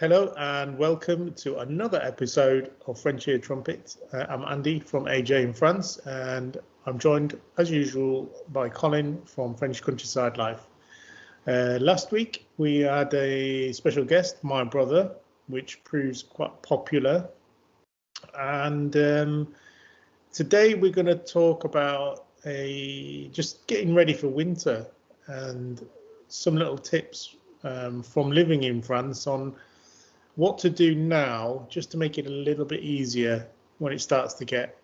Hello and welcome to another episode of French Ear Trumpet. I'm Andy from AJ in France, and I'm joined as usual by Colin from French Countryside Life. Last week we had a special guest, my brother, which proves quite popular. And today we're going to talk about just getting ready for winter and some little tips from living in France on what to do now just to make it a little bit easier when it starts to get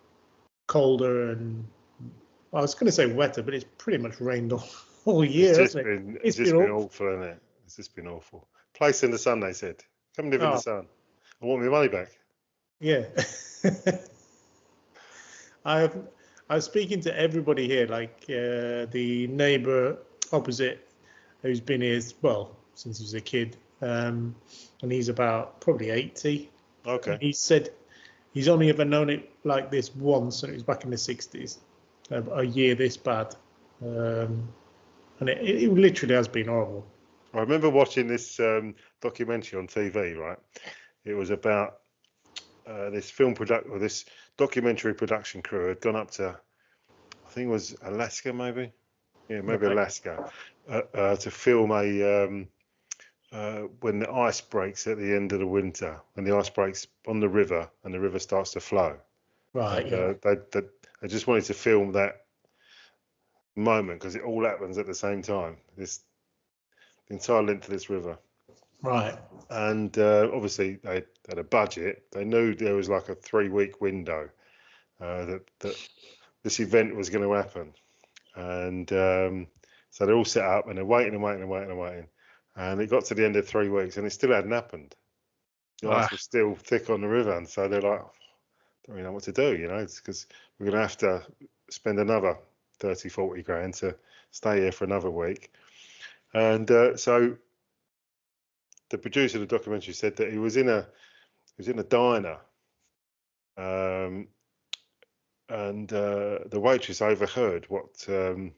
colder and I was going to say wetter, but it's pretty much rained all year, It's hasn't it? it's just been awful, hasn't it? It's just been awful. Place in the sun, they said. Come live in the sun. I want my money back. Yeah. I was speaking to everybody here, like the neighbour opposite, who's been here since he was a kid, and he's about probably 80. Okay. And he said he's only ever known it like this once, and it was back in the 60s, a year this bad, and it literally has been horrible. I remember watching this documentary on TV. Right, it was about this this documentary production crew had gone up to, I think it was Alaska, maybe. Yeah, maybe Right. Alaska, to film when the ice breaks at the end of the winter, when the ice breaks on the river and the river starts to flow. Right. And, they just wanted to film that moment because it all happens at the same time. The entire length of this river. Right. And obviously they had a budget. They knew there was like a 3-week window that this event was going to happen. And so they're all set up and they're waiting. And it got to the end of 3 weeks and it still hadn't happened. The ice was still thick on the river. And so they're like, don't really know what to do, it's because we're going to have to spend another 30, 40 grand to stay here for another week. And so the producer of the documentary said that he was in a diner, and the waitress overheard what they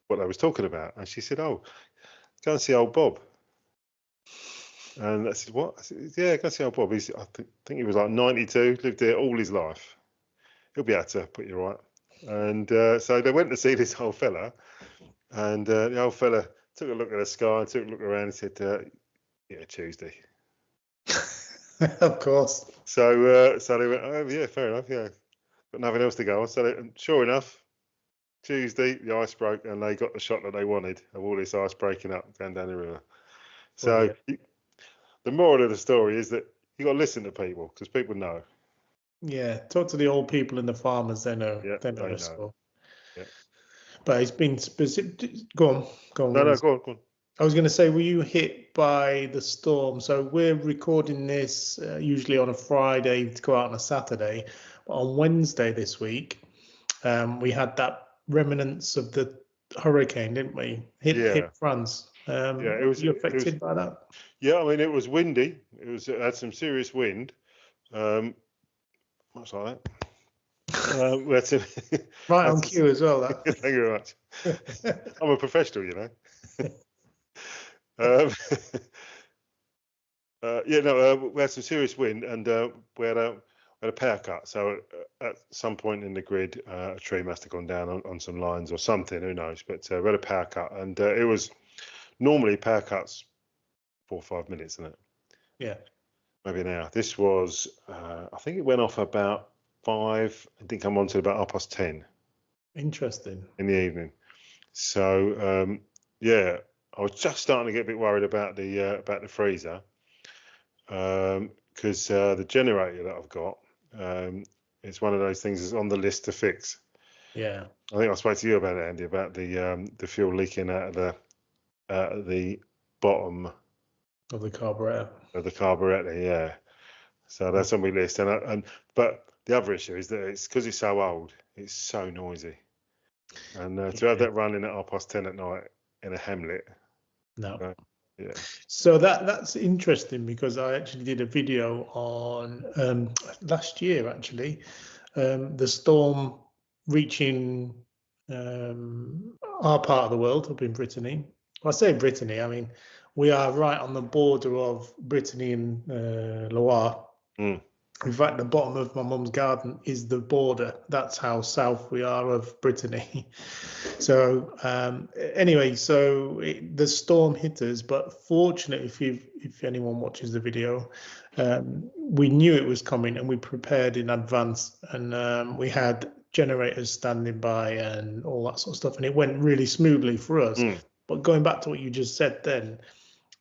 was talking about, and she said, "Oh, go and see old Bob." And I said, "What?" I said, "Yeah, go and see old Bob. I think he was like 92, lived there all his life. He'll be able to put you right." And so they went to see this old fella, and the old fella took a look at the sky and took a look around and said, "Yeah, Tuesday." Of course. So they went, "Oh yeah, fair enough, yeah." But nothing else to go on. So sure enough, Tuesday the ice broke and they got the shot that they wanted of all this ice breaking up going down the river. So the moral of the story is that you got to listen to people because people know. Yeah, talk to the old people and the farmers. They know. Yeah, they know they the know. score. Yeah. But it's been specific. Go on. No, go on. I was going to say, were you hit by the storm? So we're recording this usually on a Friday to go out on a Saturday. But on Wednesday this week, we had that remnants of the hurricane, didn't we? Hit France. It was. You affected by that? Yeah, I mean it was windy. It had some serious wind. Much like that. We had some, right on cue as well. That. Thank you very much. I'm a professional, we had some serious wind and we had a power cut. So at some point in the grid, a tree must have gone down on some lines or something. Who knows? But we had a power cut, and it was normally power cuts 4 or 5 minutes, isn't it? Yeah. Maybe an hour. This was, I think it went off about 5. It didn't come on till about 10:30. Interesting. In the evening. So I was just starting to get a bit worried about the freezer, because the generator that I've got, it's one of those things that's on the list to fix. Yeah. I think I spoke to you about it, Andy, about the fuel leaking out of the bottom of the carburetor. Yeah. So that's on my list, but the other issue is that it's because it's so old, it's so noisy, and to have that running at 10:30 at night in a hamlet. No. Yeah. So that's interesting because I actually did a video on last year actually, the storm reaching our part of the world up in Brittany. Well, I say Brittany, I mean we are right on the border of Brittany and Loire. Mm. In fact, the bottom of my mum's garden is the border. That's how south we are of Brittany. So anyway, so the storm hit us, but fortunately, if anyone watches the video, we knew it was coming and we prepared in advance, and we had generators standing by and all that sort of stuff, and it went really smoothly for us. But going back to what you just said then,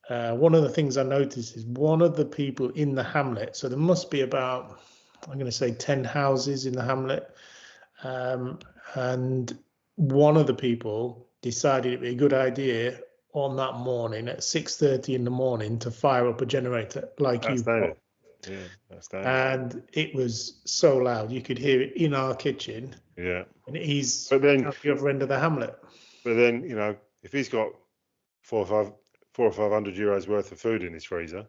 one of the things I noticed is one of the people in the hamlet, so there must be about, I'm going to say 10 houses in the hamlet, and one of the people decided it'd be a good idea on that morning at 6:30 in the morning to fire up a generator like you've got. Yeah, and it was so loud you could hear it in our kitchen. Yeah, and he's but then at the other end of the hamlet. But then, you know, if he's got 400 or 500 euros worth of food in his freezer.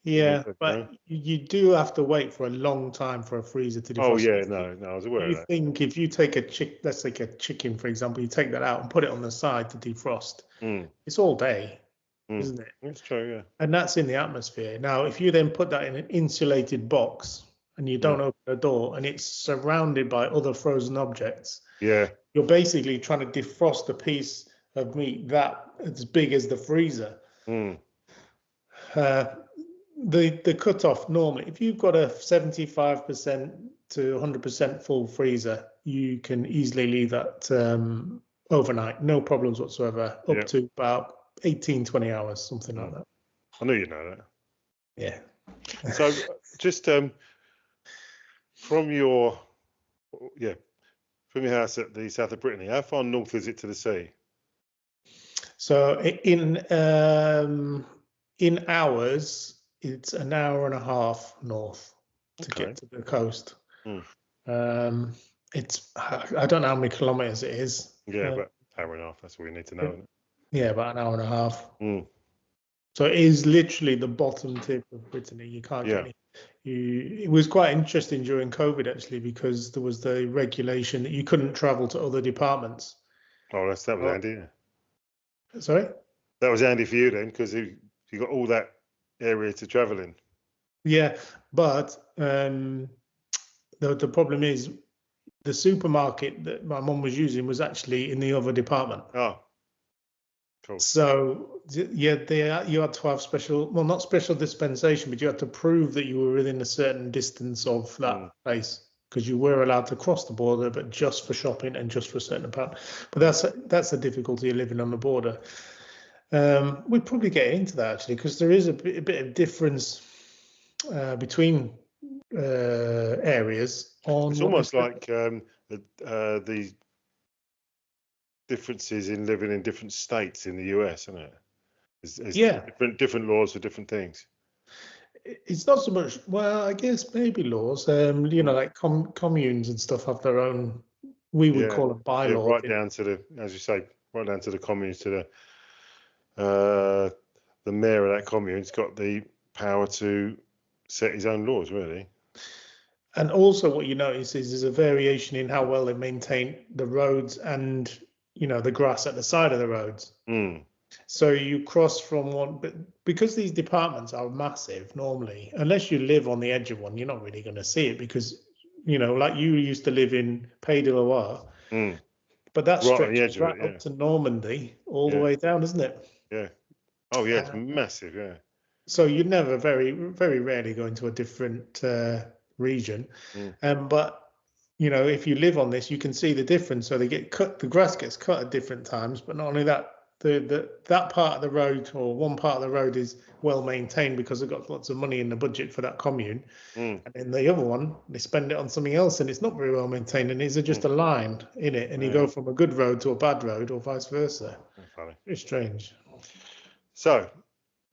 Yeah, but you do have to wait for a long time for a freezer to defrost. Oh yeah, no, I was aware of that. You think if you take let's take a chicken, for example, you take that out and put it on the side to defrost, it's all day, isn't it? That's true, yeah. And that's in the atmosphere. Now, if you then put that in an insulated box and you don't open the door and it's surrounded by other frozen objects, yeah, you're basically trying to defrost a piece of meat that as big as the freezer. The cutoff normally, if you've got a 75% to 100% full freezer, you can easily leave that overnight, no problems whatsoever, up to about 18-20 hours, something like that. I knew you'd know that. Yeah. So just from your house at the south of Brittany, how far north is it to the sea? So in hours, it's an hour and a half north to get to the coast. It's, I don't know how many kilometers it is. Yeah, but hour and a half, that's all you need to know, isn't it? Yeah, about an hour and a half. So it is literally the bottom tip of Brittany. You can't get any. It was quite interesting during COVID, actually, because there was the regulation that you couldn't travel to other departments. Oh, that was handy. Yeah. Sorry? That was handy for you then, because you got all that area to travel in. Yeah, but the problem is the supermarket that my mum was using was actually in the other department. Oh, cool. So yeah, you had to have not special dispensation, but you had to prove that you were within a certain distance of that place, because you were allowed to cross the border, but just for shopping and just for a certain amount. But that's the difficulty of living on the border. We'd probably get into that actually, because there is a bit of difference between areas. It's almost like the differences in living in different states in the US, isn't it? There's different laws for different things. It's not so much. Well, I guess maybe laws. Like communes and stuff have their own. We would call it bylaw. Right down to the, as you say, right down to the communes, to the mayor of that commune's got the power to set his own laws, really. And also, what you notice is there's a variation in how well they maintain the roads and the grass at the side of the roads. So you cross from one, but because these departments are massive, normally, unless you live on the edge of one, you're not really going to see it, because like you used to live in Pays de Loire, but that stretches right up to Normandy all the way down, isn't it? Yeah. Oh yeah, it's massive. Yeah. So you'd never, very, very rarely go into a different region, but if you live on this, you can see the difference. So they get cut, the grass gets cut at different times, but not only that, that part of the road, or one part of the road, is well maintained because they've got lots of money in the budget for that commune, and then the other one, they spend it on something else and it's not very well maintained, and it's just a line in it, and you go from a good road to a bad road, or vice versa. Funny. It's strange. So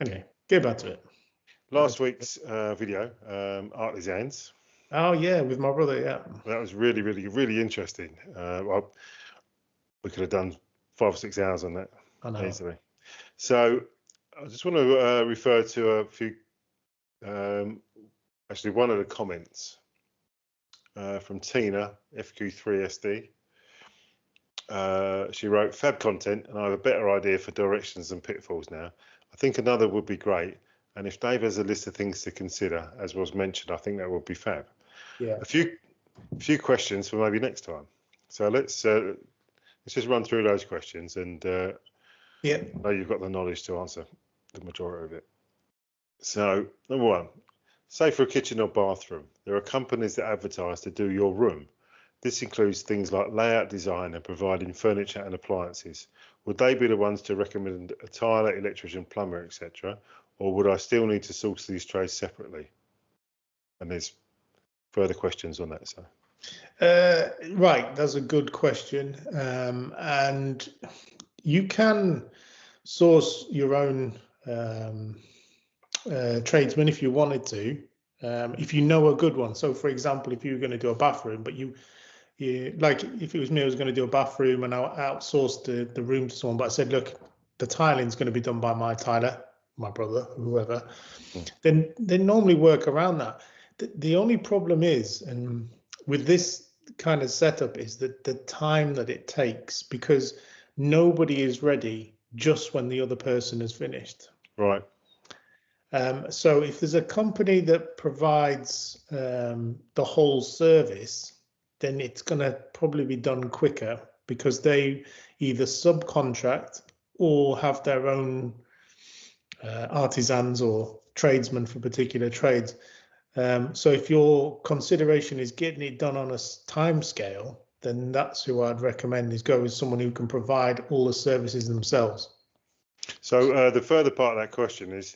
anyway, get back to it. Last week's video, Artisans. Oh yeah, with my brother. Yeah, that was really, really, really interesting. We could have done 5 or 6 hours on that easily. So I just want to refer to a few, actually one of the comments from Tina, FQ3SD. She wrote, fab content, and I have a better idea for directions and pitfalls now. I think another would be great. And if Dave has a list of things to consider, as was mentioned, I think that would be fab. Yeah. A few questions for maybe next time. So let's just run through those questions, and Yeah. I know you've got the knowledge to answer the majority of it. So, number one, say for a kitchen or bathroom, there are companies that advertise to do your room. This includes things like layout design and providing furniture and appliances. Would they be the ones to recommend a tiler, electrician, plumber, etc.? Or would I still need to source these trades separately? And there's further questions on that. So, right, that's a good question. And you can source your own tradesman if you wanted to, if you know a good one. So, for example, if you were going to do a bathroom, but you like if it was me, I was going to do a bathroom and I outsourced the room to someone, but I said, look, the tiling's going to be done by my tiler, my brother, whoever. Then they normally work around that. The only problem is, and with this kind of setup, is that the time that it takes, because nobody is ready just when the other person is finished. right. So if there's a company that provides the whole service, then it's going to probably be done quicker because they either subcontract or have their own artisans or tradesmen for particular trades. So if your consideration is getting it done on a time scale, then that's who I'd recommend, is go with someone who can provide all the services themselves. So the further part of that question is,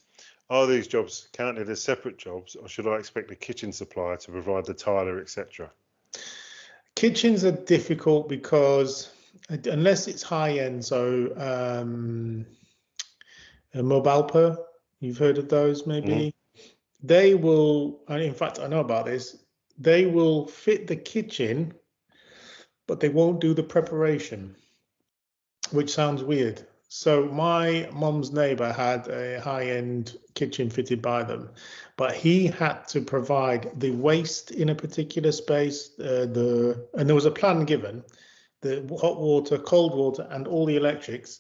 are these jobs counted as separate jobs, or should I expect the kitchen supplier to provide the tiler, etc.? Kitchens are difficult because unless it's high end, so Mobalpa, you've heard of those maybe? They will, and in fact, I know about this, they will fit the kitchen, but they won't do the preparation, which sounds weird. So my mum's neighbor had a high-end kitchen fitted by them, but he had to provide the waste in a particular space, and there was a plan given, the hot water, cold water, and all the electrics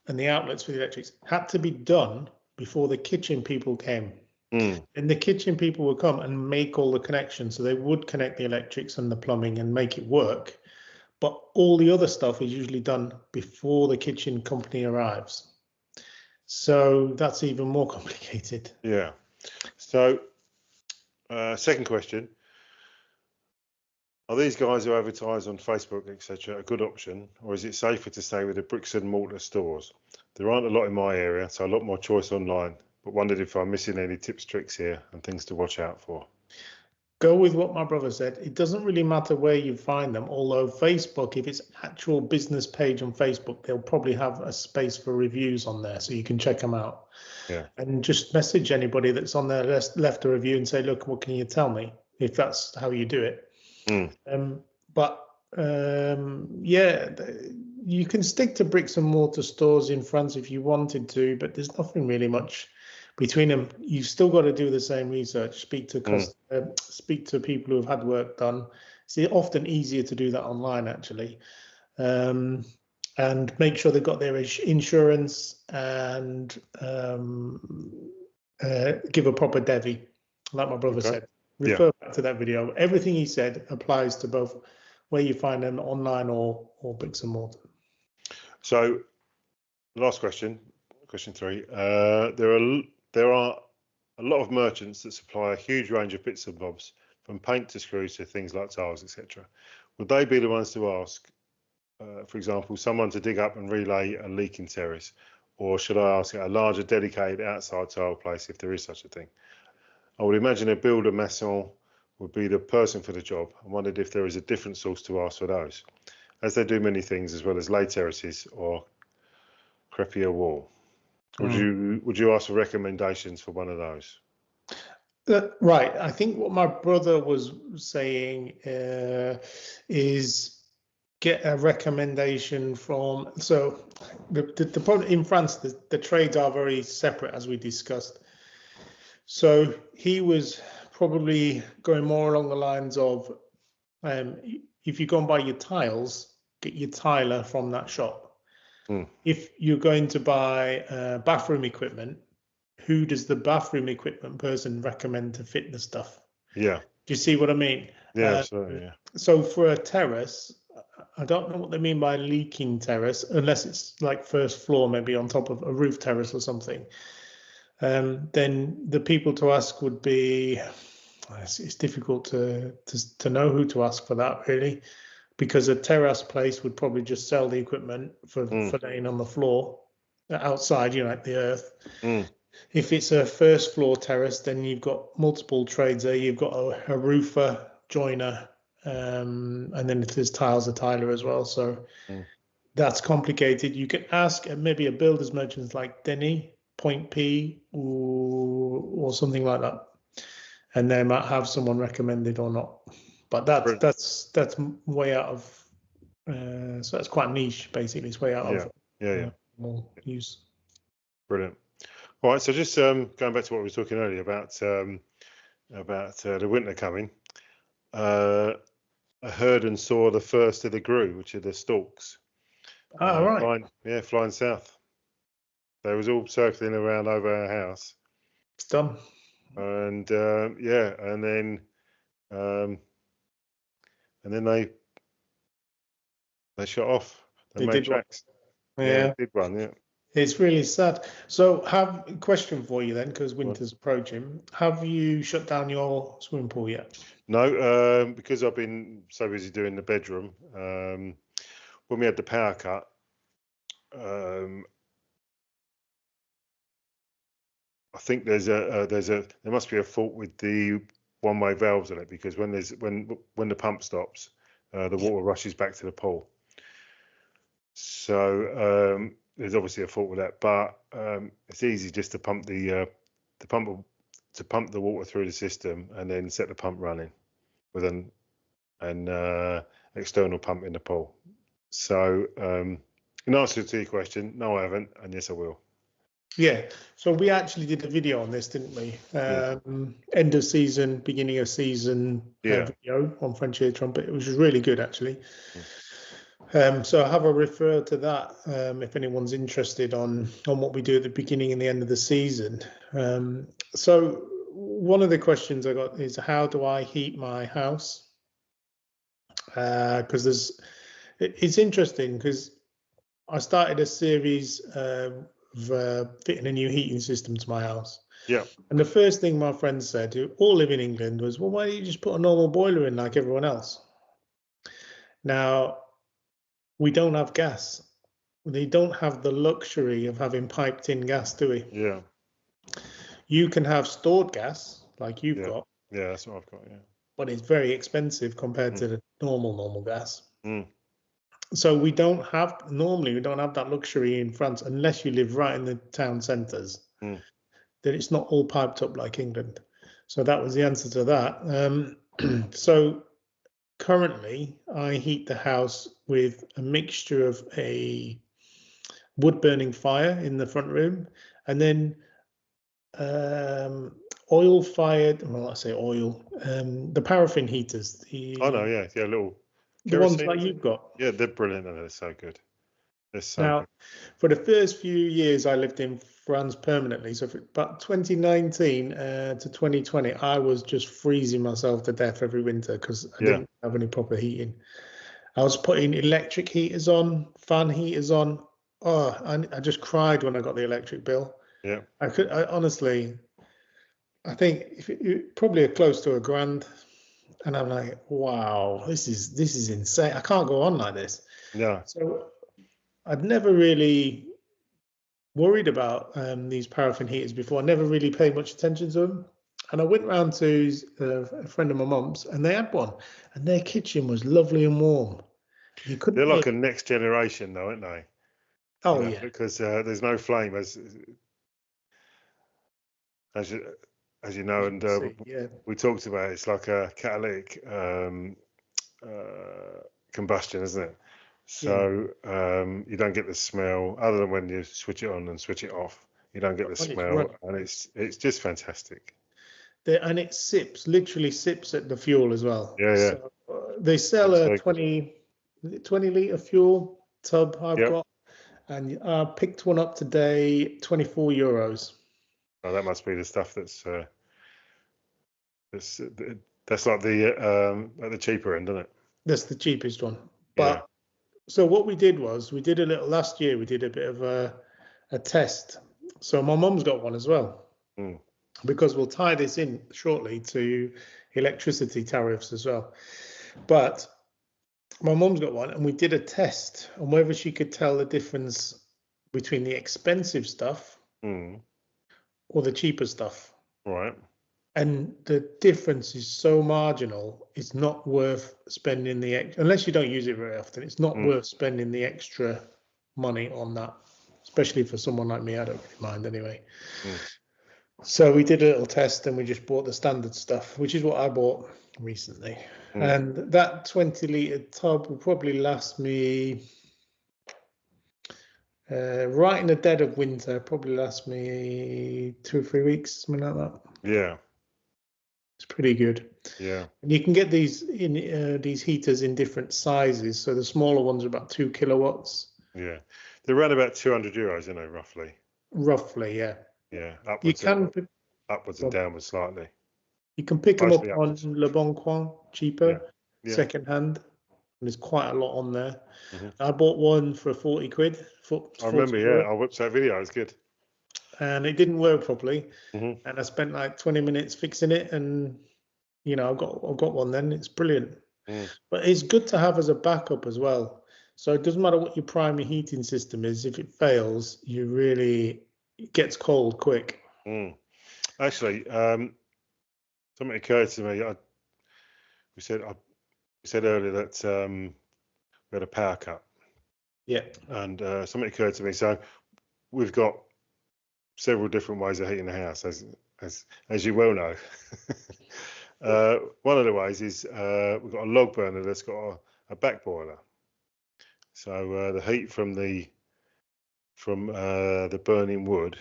and the outlets for the electrics had to be done before the kitchen people came. And the kitchen people would come and make all the connections. So they would connect the electrics and the plumbing and make it work. But all the other stuff is usually done before the kitchen company arrives. So that's even more complicated. Yeah. So, second question. Are these guys who advertise on Facebook, etc., a good option, or is it safer to stay with the bricks and mortar stores? There aren't a lot in my area, so a lot more choice online, but wondered if I'm missing any tips, tricks here, and things to watch out for. Go with what my brother said. It doesn't really matter where you find them, although Facebook, if it's actual business page on Facebook, they'll probably have a space for reviews on there, so you can check them out. Yeah. And just message anybody that's on there, left a review, and say, look, what can you tell me, if that's how you do it. Yeah, you can stick to bricks and mortar stores in France if you wanted to, but there's nothing really much between them. You've still got to do the same research, speak to people who have had work done. It's often easier to do that online, actually, and make sure they've got their insurance and give a proper devi, like my brother said. Refer back to that video. Everything he said applies to both where you find them online or bricks and mortar. So, last question, question 3. There are a lot of merchants that supply a huge range of bits and bobs, from paint to screws to things like tiles, etc. Would they be the ones to ask, for example, someone to dig up and relay a leaking terrace, or should I ask at a larger dedicated outside tile place if there is such a thing? I would imagine a builder maçon would be the person for the job. I wondered if there is a different source to ask for those, as they do many things, as well as lay terraces or crepier wall. Would you ask for recommendations for one of those? Right. I think what my brother was saying is get a recommendation from. So the problem in France, the trades are very separate, as we discussed. So he was probably going more along the lines of, if you go and buy your tiles, get your tiler from that shop. Mm. If you're going to buy bathroom equipment, who does the bathroom equipment person recommend to fit the stuff? Yeah. Do you see what I mean? Yeah, absolutely. Yeah. So for a terrace, I don't know what they mean by leaking terrace, unless it's like first floor, maybe on top of a roof terrace or something. Then the people to ask would be, it's difficult to know who to ask for that, really, because a terrace place would probably just sell the equipment for laying on the floor outside, like the earth. If it's a first floor terrace, then you've got multiple trades there. You've got a roofer, joiner, and then if there's tiles, a tiler as well. So that's complicated. You can ask maybe a builder's merchant like Denny, Point P, or something like that, and they might have someone recommended or not. But that's way out of. So that's quite niche, basically. It's way out of normal use. Brilliant. All right, so just going back to what we were talking earlier about the winter coming. I heard and saw the first of the grue, which are the storks. Right. Flying south. They was all circling around over our house. It's done. And and then they shot off. They made tracks. Yeah. They did one. Yeah. It's really sad. So, have a question for you then, because winter's approaching. Have you shut down your swimming pool yet? No, because I've been so busy doing the bedroom. When we had the power cut, I think there must be a fault with the one-way valves on it, because when the pump stops, the water rushes back to the pool. So there's obviously a fault with that, but it's easy just to pump the water through the system and then set the pump running with an external pump in the pool. So in answer to your question, no, I haven't, and yes, I will. Yeah. So we actually did a video on this, didn't we? End of season, beginning of season video on French Ear Trumpet, which was really good, actually. So I have a refer to that if anyone's interested on what we do at the beginning and the end of the season. So one of the questions I got is, how do I heat my house? Because it's interesting, because I started a series of fitting a new heating system to my house. Yeah. And the first thing my friends said, who all live in England, was, well, why don't you just put a normal boiler in like everyone else? Now, we don't have gas. They don't have the luxury of having piped in gas, do we? Yeah. You can have stored gas like you've got. Yeah, that's what I've got, yeah. But it's very expensive compared to the normal gas. So we don't have that luxury in France, unless you live right in the town centres. That it's not all piped up like England. So that was the answer to that. So currently, I heat the house with a mixture of a wood-burning fire in the front room, and then oil-fired. Well, I say oil. The paraffin heaters. Little. The ones like you've got. Yeah, they're brilliant, and they're so good. They're so good. For the first few years I lived in France permanently, so for about 2019 to 2020, I was just freezing myself to death every winter because I didn't have any proper heating. I was putting electric heaters on, fan heaters on. Oh, I just cried when I got the electric bill. Yeah. I honestly, I think probably close to £1,000. And I'm like, wow, this is insane. I can't go on like this. Yeah. So I'd never really worried about these paraffin heaters before. I never really paid much attention to them. And I went round to a friend of my mum's, and they had one, and their kitchen was lovely and warm. They're like a next generation, though, aren't they? Oh, yeah. Because there's no flame, as you know, and we talked about it. It's like a catalytic combustion, isn't it? So you don't get the smell, other than when you switch it on and switch it off. You don't get the smell, and it's just fantastic. And it literally sips at the fuel as well. Yeah, yeah. So, they sell a 20. 20-litre fuel tub I've Yep. got, and I picked one up today, 24 euros. Oh, that must be the stuff that's like the cheaper end, isn't it? That's the cheapest one. Yeah. But so what we did was we did a little last year. We did a bit of a test. So my mum's got one as well, because we'll tie this in shortly to electricity tariffs as well. But my mum's got one, and we did a test on whether she could tell the difference between the expensive stuff or the cheaper stuff. Right. And the difference is so marginal, it's not worth spending unless you don't use it very often, it's not worth spending the extra money on that, especially for someone like me. I don't really mind anyway. So we did a little test and we just bought the standard stuff, which is what I bought recently. And that 20-litre tub will probably last me, right in the dead of winter, probably last me 2 or 3 weeks, something like that. Yeah. It's pretty good. Yeah. And you can get these heaters in different sizes. So the smaller ones are about 2 kilowatts. Yeah. They're around about 200 euros, roughly. Roughly, yeah. Yeah. Upwards and downwards slightly. You can pick them up upwards. on Le Bon Coin, cheaper, Yeah. second hand. And there's quite a lot on there. I bought one for 40 quid. I remember, yeah. I whipped that video. It was good. And it didn't work properly. And I spent like 20 minutes fixing it, and I've got one then. It's brilliant. But it's good to have as a backup as well. So it doesn't matter what your primary heating system is. If it fails, it gets cold quick. Actually, something occurred to me. We said earlier that we had a power cut. Yeah. And something occurred to me. So we've got several different ways of heating the house, as you well know. One of the ways is we've got a log burner that's got a back boiler. So the heat from the burning wood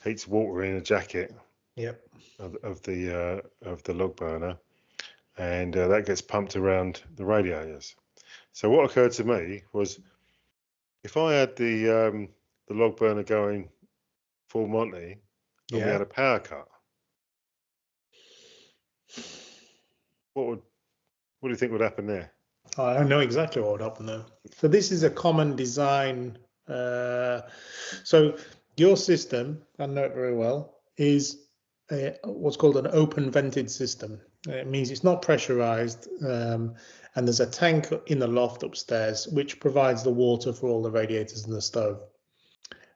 heats water in a jacket. Yep. Of the log burner, and that gets pumped around the radiators. So what occurred to me was, if I had the log burner going full Monty, and we had a power cut, what do you think would happen there? I know exactly what would happen there. So this is a common design. So your system, I know it very well, is what's called an open vented system. It means it's not pressurized, and there's a tank in the loft upstairs which provides the water for all the radiators in the stove.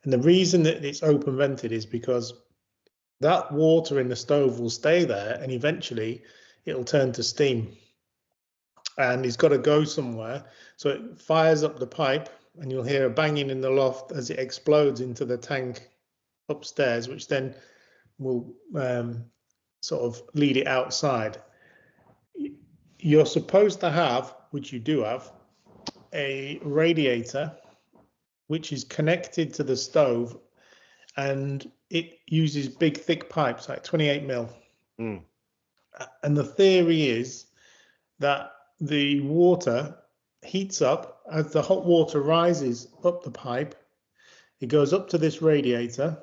And the reason that it's open vented is because that water in the stove will stay there, and eventually it'll turn to steam. And it's got to go somewhere. So it fires up the pipe, and you'll hear a banging in the loft as it explodes into the tank upstairs, which then will sort of lead it outside. You're supposed to have, which you do have, a radiator which is connected to the stove, and it uses big thick pipes, like 28 mil. And the theory is that the water heats up as the hot water rises up the pipe. It goes up to this radiator,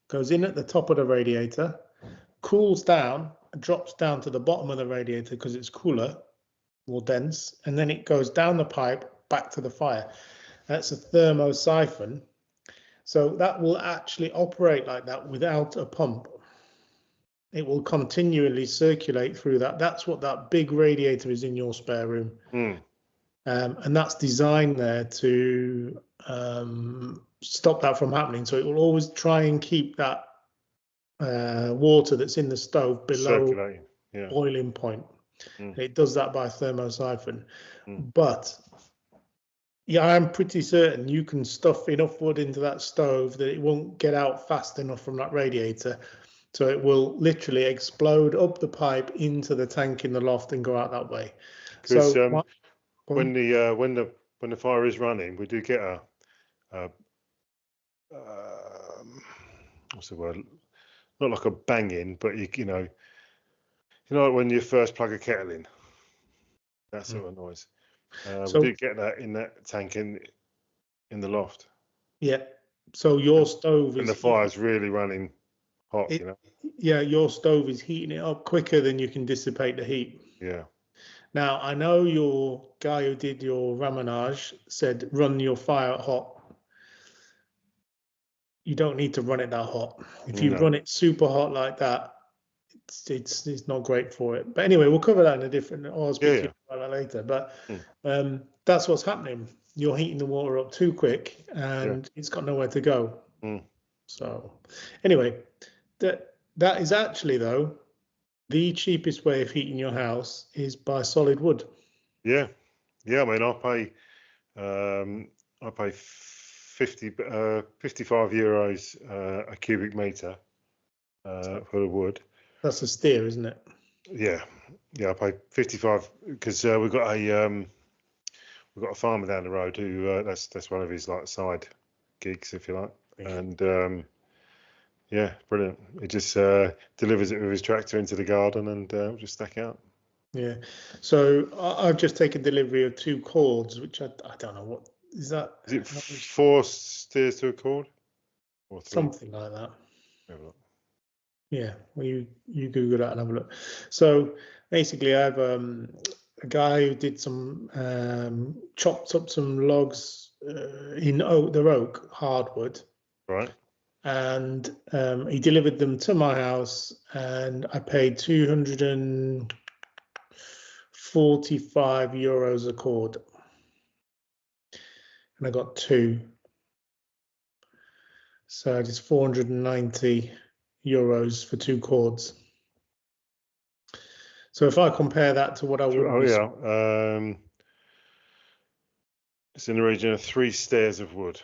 goes in at the top of the radiator, cools down, drops down to the bottom of the radiator because it's cooler, more dense, and then it goes down the pipe back to the fire. That's a thermosiphon. So that will actually operate like that without a pump. It will continually circulate through that. That's what that big radiator is in your spare room. And that's designed there to stop that from happening. So it will always try and keep that water that's in the stove below boiling point. It does that by thermosiphon. But yeah, I'm pretty certain you can stuff enough wood into that stove that it won't get out fast enough from that radiator. So it will literally explode up the pipe into the tank in the loft and go out that way. Because when the fire is running, we do get a what's the word? Not like a banging, but you know when you first plug a kettle in, that sort of noise. So we did get that in that tank in the loft. yeah. So your stove And is the fire's really running hot, it, yeah, your stove is heating it up quicker than you can dissipate the heat. Yeah. Now, I know your guy who did your ramonage said run your fire hot. You don't need to run it that hot. If you No. run it super hot like that, it's not great for it. But anyway, we'll cover that in a different. I'll speak to you about that later. But that's what's happening. You're heating the water up too quick, and it's got nowhere to go. So, anyway, that is actually though the cheapest way of heating your house is by solid wood. Yeah. I mean, I pay 55 euros a cubic meter for the wood. That's a steer, isn't it? Yeah. I pay 55 because we've got a farmer down the road who that's one of his like side gigs, if you like, and yeah, brilliant. He just delivers it with his tractor into the garden and we'll just stack out. Yeah. So I've just taken delivery of 2 cords, which I don't know what is that. Is it 4 steers to a cord? Or 3? Something like that. Have a look. Yeah. Well, you Google that and have a look. So basically, I have a guy who did some chopped up some logs in oak hardwood. Right. And he delivered them to my house, and I paid 245 euros a cord, and I got 2. So it is 490 euros for 2 cords. So if I compare that to what I would, it's in the region of 3 stairs of wood.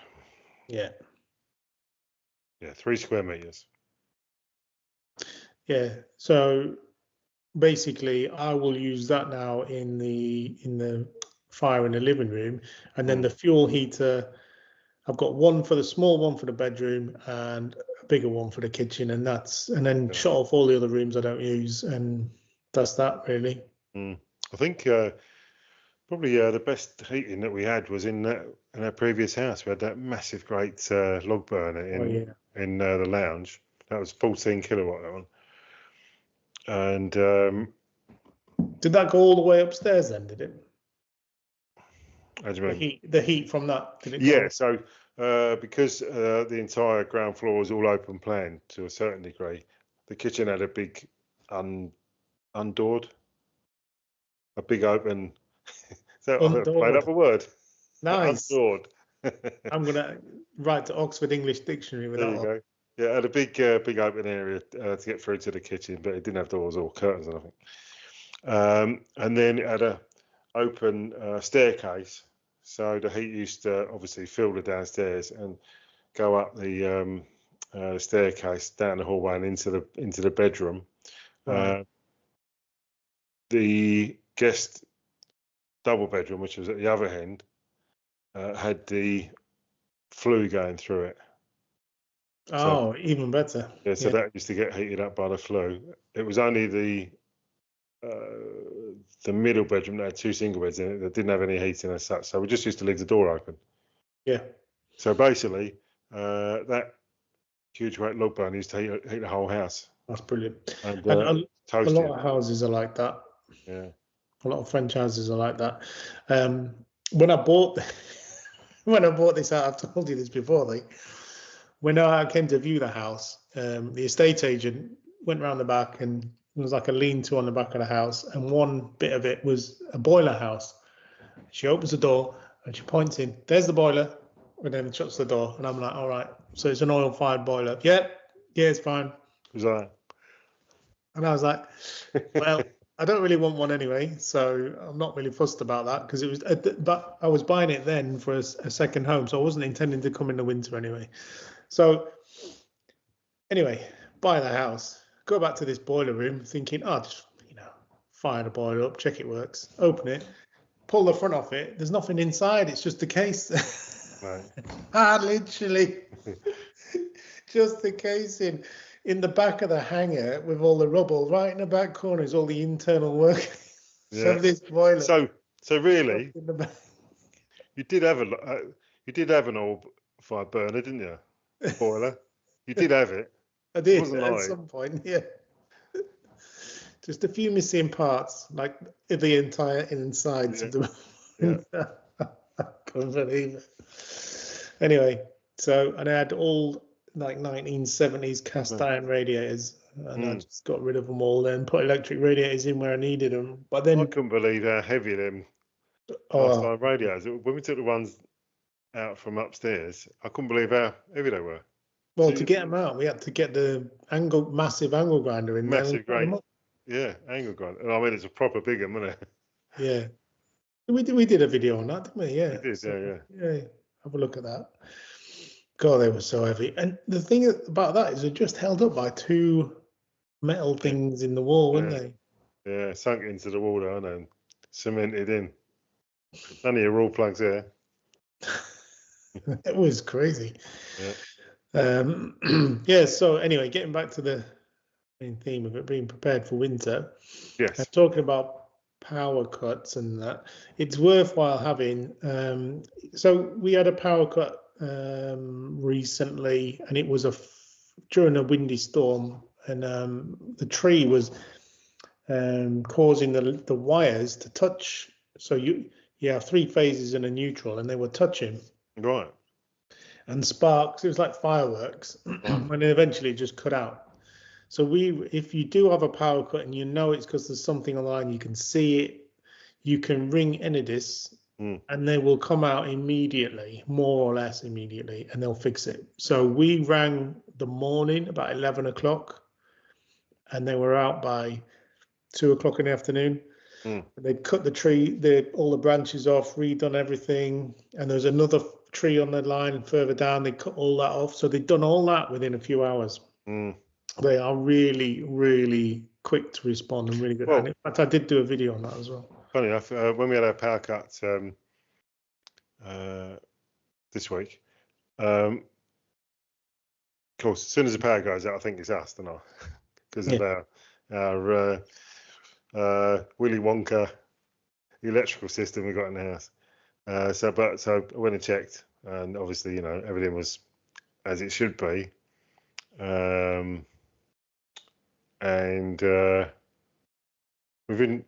Yeah. 3 square meters. Yeah. So basically, I will use that now in the fire in the living room, and then the fuel heater. I've got one for the small one for the bedroom and a bigger one for the kitchen, and then shut off all the other rooms I don't use, and that's that really. I think probably the best heating that we had was in our previous house. We had that massive, great log burner in the lounge. That was 14 kilowatt, that one. And did that go all the way upstairs then? Did it? How do you mean? The heat from that? Did it go? So because the entire ground floor was all open plan to a certain degree, the kitchen had a big undoored, a big open. So I've made up a word. Nice. Undoored. I'm gonna write to Oxford English Dictionary with that. There you go. Yeah, it had a big open area to get through to the kitchen, but it didn't have doors or curtains or nothing. And then it had a open staircase, so the heat used to obviously fill the downstairs and go up the staircase down the hallway and into the bedroom. Right. The guest double bedroom, which was at the other end, had the flue going through it. Oh, so, even better. Yeah, so that used to get heated up by the flue. It was only the middle bedroom that had 2 single beds in it that didn't have any heating as such. So we just used to leave the door open. Yeah. So basically, that huge great log burner used to heat the whole house. That's brilliant. And a lot of houses are like that. Yeah. A lot of French houses are like that. When I bought this out, I've told you this before. When I came to view the house, the estate agent went around the back, and there was like a lean-to on the back of the house, and one bit of it was a boiler house. She opens the door and she points in. There's the boiler, and then shuts the door. And I'm like, all right, so it's an oil-fired boiler. Yeah, it's fine. Was that? And I was like, well, I don't really want one anyway, so I'm not really fussed about that because it was. But I was buying it then for a second home, so I wasn't intending to come in the winter anyway. So anyway, buy the house, go back to this boiler room, thinking, just fire the boiler up, check it works, open it, pull the front off it. There's nothing inside; it's just the case. Right. Literally, just the casing. In the back of the hangar with all the rubble, right in the back corner is all the internal work of this boiler. So So really, In the back. you did have an oil-fired burner, didn't you? Boiler. You did have it. I It did wasn't at like some point, yeah. Just a few missing parts, like the entire insides yeah, of the. yeah. I couldn't believe it. Anyway, so and I had all like 1970s cast iron radiators, and I Mm. just got rid of them all, then put electric radiators in where I needed them. But I then, couldn't believe how heavy them cast oh, iron radiators. When we took the ones out from upstairs, I couldn't believe how heavy they were. well, So to you, get them out, we had to get the massive angle grinder in there and massive, cut them great, up. yeah, angle grinder. And I mean, it's a proper big one, wasn't it? Yeah, we did a video on that, didn't we? We Yeah, did, so, yeah. yeah. Have a look at that. God, they were so heavy. And the thing about that is they're just held up by two metal things in the wall, weren't Yeah, they? yeah, sunk into the wall, I know, cemented in. None of your raw plugs there. It was crazy. Yeah, Yeah, so anyway, getting back to the main theme of it being prepared for winter and yes. talking about power cuts and that, it's worthwhile having. So we had a power cut recently, and it was during a windy storm, and the tree was causing the wires to touch. So you have three phases and a neutral, and they were touching Right, and sparks. It was like fireworks, right. and then eventually it just cut out. So if you do have a power cut and you know it's because there's something online, you can see it. You can ring Enedis, Mm. and they will come out immediately, more or less immediately, and they'll fix it. So we rang the morning about 11 o'clock, and they were out by 2 o'clock in the afternoon. Mm. They'd cut the tree, all the branches off, redone everything, and there was another tree on the line further down. They cut all that off, so they'd done all that within a few hours. Mm. They are really, really quick to respond and really good. And Well, in fact, I did do a video on that as well. funny enough, when we had our power cut this week, of course, as soon as the power goes out, I think it's us, don't I? Because of our Willy Wonka electrical system we got in the house. So I went and checked, and obviously, everything was as it should be. And within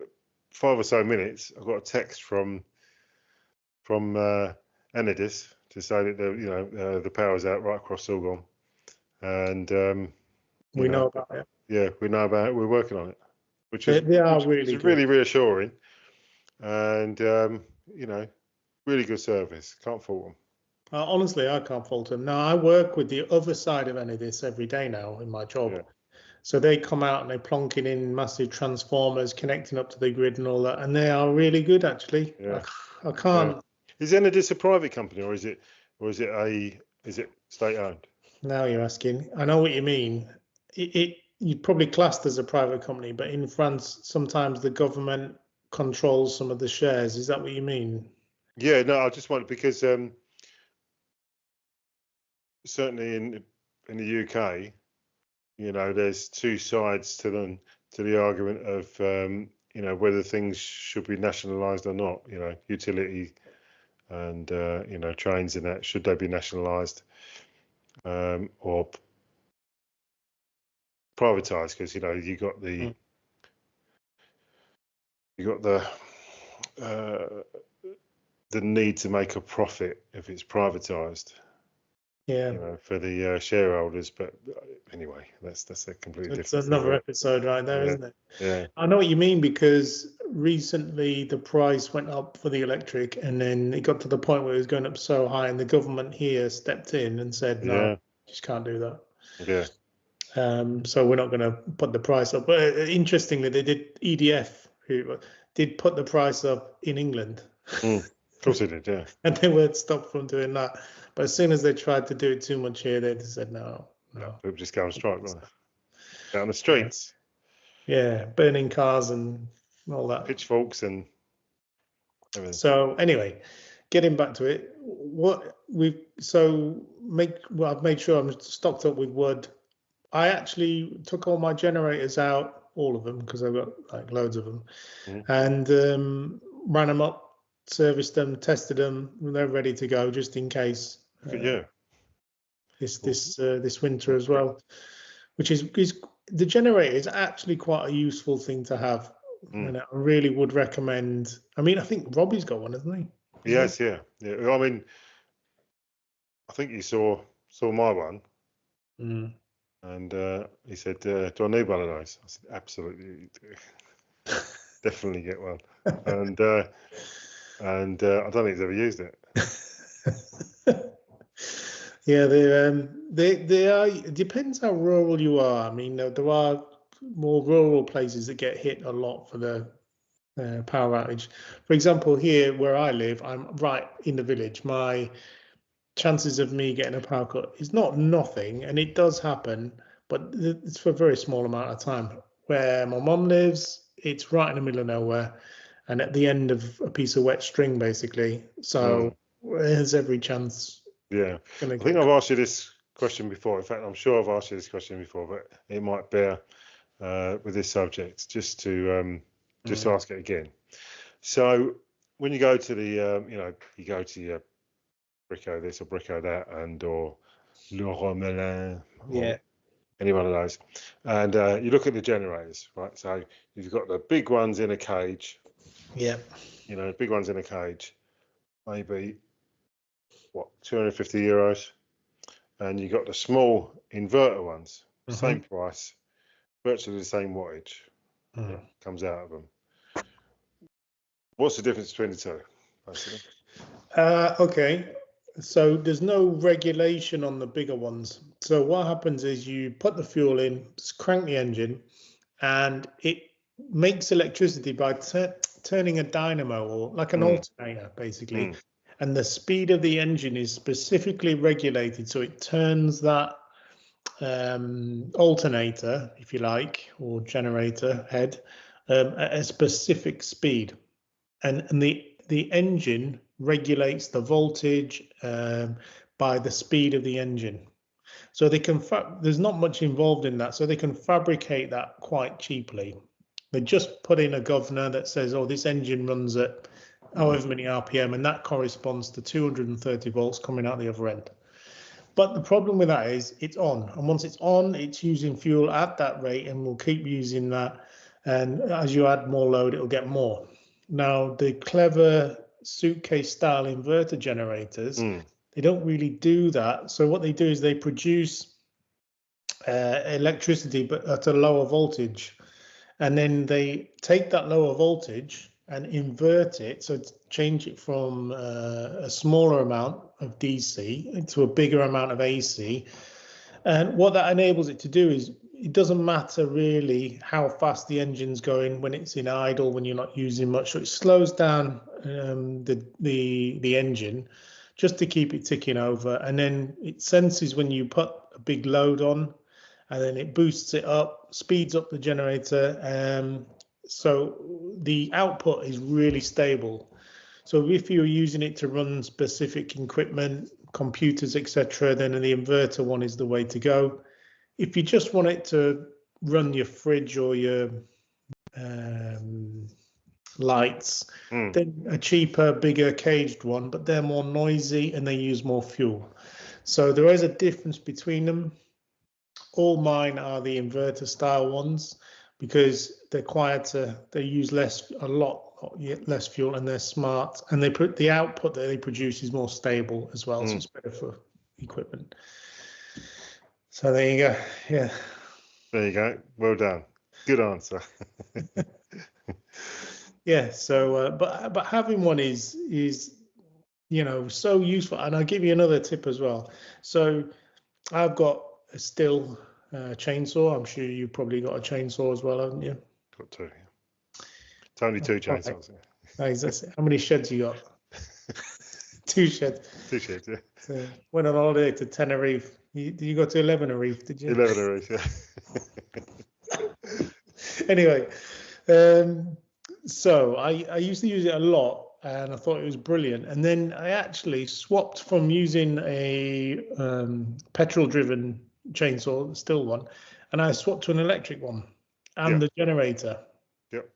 5 or so minutes, I got a text from Enedis to say that the power's out right across Sulgom, and We know about it. Yeah, we know about it. We're working on it, which They are is really good. really reassuring, and really good service. Can't fault them. Honestly, I can't fault them. Now, I work with the other side of Enedis every day now in my job. Yeah. So they come out and they're plonking in massive transformers, connecting up to the grid and all that, and they are really good actually. Yeah. I can't. Yeah. Is Enedis a private company, or is it state owned? Now you're asking. I know what you mean. You'd probably classed as a private company, but in France, sometimes the government controls some of the shares. Is that what you mean? Yeah, no, I just wondered because certainly in the UK, there's two sides to the argument of whether things should be nationalised or not. Utility and trains and that, should they be nationalised or privatised? Because you got the need to make a profit if it's privatised. Yeah. For the shareholders, but anyway, that's a completely different. It's another episode right there, Yeah. isn't it? Yeah. I know what you mean, because recently the price went up for the electric, and then it got to the point where it was going up so high, and the government here stepped in and said, no, just can't do that. Yeah. So we're not going to put the price up. But interestingly, they did. EDF who did put the price up in England. Of course they did, yeah. And they weren't stopped from doing that. But as soon as they tried to do it too much here, they just said no. People just go on strike, right? Out on the streets. Yeah, burning cars and all that. Pitchforks and everything. So anyway, getting back to it, I've made sure I'm stocked up with wood. I actually took all my generators out, all of them, because I've got like loads of them, and ran them up serviced them, tested them, they're ready to go just in case. Yeah. This winter as well, which is the generator is actually quite a useful thing to have, and I really would recommend. I mean, I think Robbie's got one, hasn't he? Yes, yeah. I mean, I think you saw my one, and he said, "Do I need one of those?" I said, "Absolutely, you do. Definitely get one." And I don't think he's ever used it. Yeah, they are. It depends how rural you are. I mean, there are more rural places that get hit a lot for the power outage. For example, here where I live, I'm right in the village. My chances of me getting a power cut is not nothing, and it does happen, but it's for a very small amount of time. Where my mum lives, it's right in the middle of nowhere, and at the end of a piece of wet string, basically. So there's every chance. Yeah, I think I've asked you this question before. In fact, I'm sure I've asked you this question before, but it might bear with this subject just to ask it again. So when you go to the you go to your Brico this or Brico that, and or Leroy Merlin, or any one of those, and you look at the generators, right? So you've got the big ones in a cage. Yeah. Big ones in a cage, maybe what, €250, and you got the small inverter ones, same price, virtually the same wattage comes out of them. What's the difference between the two, basically? Okay, so there's no regulation on the bigger ones. So what happens is you put the fuel in, just crank the engine, and it makes electricity by turning a dynamo, or like an alternator, basically. And the speed of the engine is specifically regulated, so it turns that alternator, if you like, or generator head, at a specific speed, and the engine regulates the voltage by the speed of the engine. So they can there's not much involved in that, so they can fabricate that quite cheaply. They just put in a governor that says, oh, this engine runs at however many RPM, and that corresponds to 230 volts coming out the other end. But the problem with that is it's on, and once it's on, it's using fuel at that rate, and we'll keep using that. And as you add more load, it'll get more. Now, the clever suitcase style inverter generators, they don't really do that. So what they do is they produce electricity, but at a lower voltage. And then they take that lower voltage and invert it, so change it from a smaller amount of DC into a bigger amount of AC. And what that enables it to do is, it doesn't matter really how fast the engine's going when it's in idle, when you're not using much. So it slows down the engine just to keep it ticking over, and then it senses when you put a big load on, and then it boosts it up, speeds up the generator. So the output is really stable. So if you're using it to run specific equipment, computers, etc., then the inverter one is the way to go. If you just want it to run your fridge or your lights, then a cheaper, bigger caged one, but they're more noisy and they use more fuel. So there is a difference between them. All mine are the inverter style ones because they're quieter, they use a lot less fuel, and they're smart, and they put the output that they produce is more stable as well, so it's better for equipment. So there you go. Yeah. There you go. Well done. Good answer. Yeah. So, but having one is so useful, and I'll give you another tip as well. So I've got a Stihl chainsaw. I'm sure you probably got a chainsaw as well, haven't you? Got two. It's only two chainsaws. Okay. How many sheds you got? Two sheds. Two sheds, yeah. So went on holiday to Tenerife. Did you go to 11 Reef? Did you? 11 Reef, yeah. Anyway, so I used to use it a lot, and I thought it was brilliant. And then I actually swapped from using a petrol-driven chainsaw, Stihl one, and I swapped to an electric one, and the generator. Yep.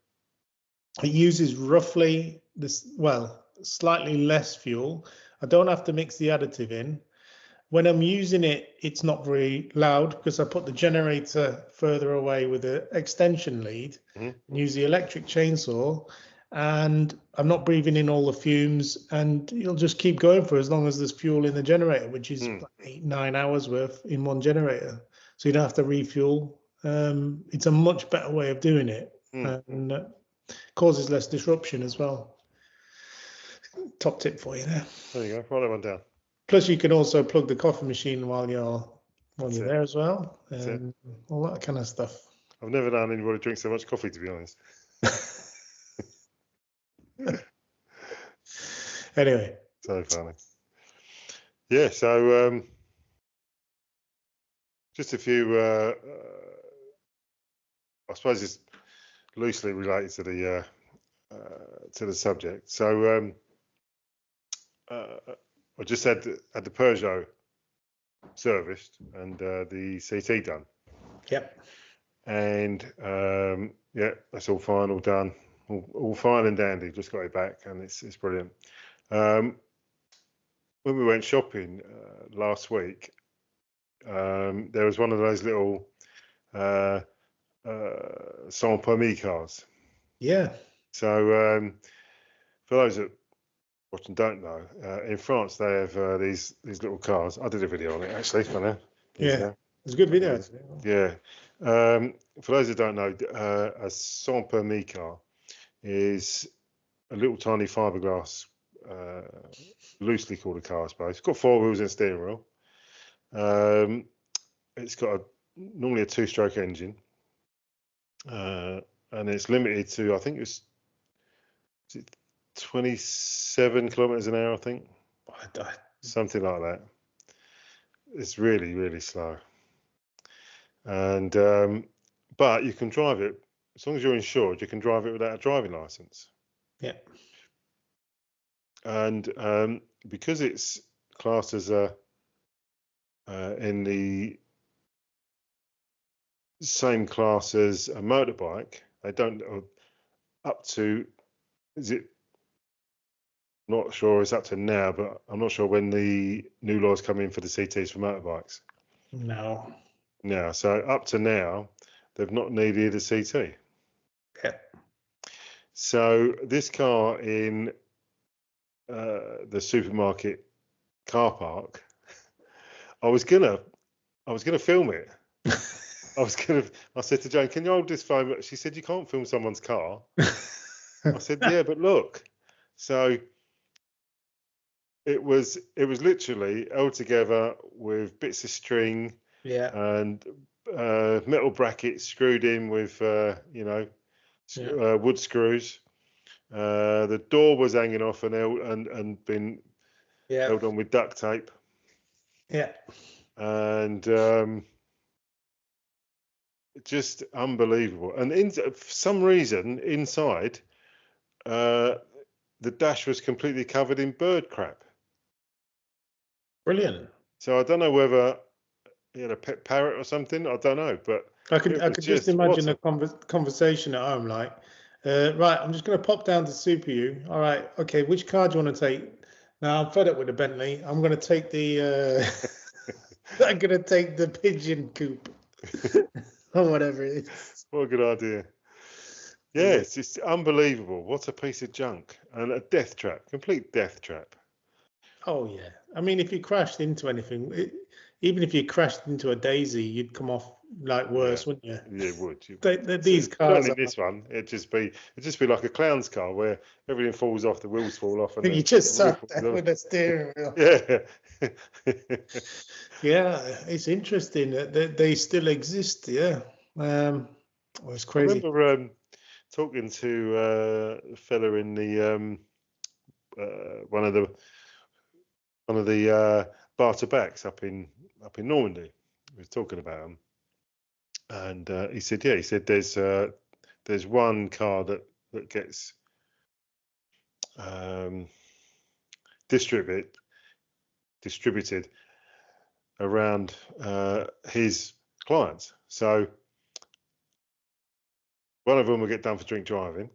It uses roughly this. Well, slightly less fuel. I don't have to mix the additive in. When I'm using it, it's not very loud because I put the generator further away with the extension lead and use the electric chainsaw, and I'm not breathing in all the fumes, and it'll just keep going for as long as there's fuel in the generator, which is 8-9 hours worth in one generator. So you don't have to refuel. It's a much better way of doing it, and causes less disruption as well. Top tip for you there. There you go. Write that one down. Plus, you can also plug the coffee machine while you're there as well, and all that kind of stuff. I've never known anybody drink so much coffee, to be honest. Anyway. So funny. Yeah, so just a few, I suppose it's loosely related to the subject. So I just had the Peugeot serviced and the CT done. Yep. And yeah, that's all fine, all done, all fine and dandy. Just got it back, and it's brilliant. When we went shopping last week, there was one of those little sans permis cars. Yeah. So for those that watch and don't know, in France they have these little cars. I did a video on it actually. Funny. Yeah. It's a good video. Yeah. For those that don't know, a sans permis car is a little tiny fiberglass, loosely called a car, I suppose. It's got 4 wheels and a steering wheel. It's got normally a 2-stroke engine, and it's limited to, I think it's 27 kilometers an hour, I think. Something like that. It's really, really slow. And but you can drive it as long as you're insured. You can drive it without a driving license. Yeah. And because it's classed as a in the same class as a motorbike, they don't up to. Is it? Not sure it's up to now, but I'm not sure when the new laws come in for the CTs for motorbikes. No. Yeah, so up to now, they've not needed a CT. Yeah. So this car in the supermarket car park, I was gonna film it. I said to Jane, "Can you hold this phone?" She said, "You can't film someone's car." I said, "Yeah, but look." So it was literally held together with bits of string, and metal brackets screwed in with wood screws. The door was hanging off and been held on with duct tape. Yeah. And just unbelievable. And for some reason inside, the dash was completely covered in bird crap. Brilliant. So I don't know whether he had a pet parrot or something. I don't know, but I could just imagine a conversation at home like, right, I'm just going to pop down to Super U. All right, okay, which car do you want to take? Now I'm fed up with the Bentley. I'm going to take the I'm going to take the pigeon coop or whatever it is. What a good idea. Yeah, it's just unbelievable. What a piece of junk. And a death trap, complete death trap. Oh, yeah. I mean, if you crashed into anything, even if you crashed into a Daisy, you'd come off like worse, wouldn't you? Yeah, it would. These cars. Certainly this one, it'd just be like a clown's car where everything falls off, the wheels fall off, and you just sat there with a steering wheel. Yeah. Yeah, it's interesting that they still exist. Yeah. It's crazy. I remember talking to a fella in the one of the bar tobacs up in Normandy. We was talking about them, and he said there's one car that gets distributed around his clients. So one of them will get done for drink driving,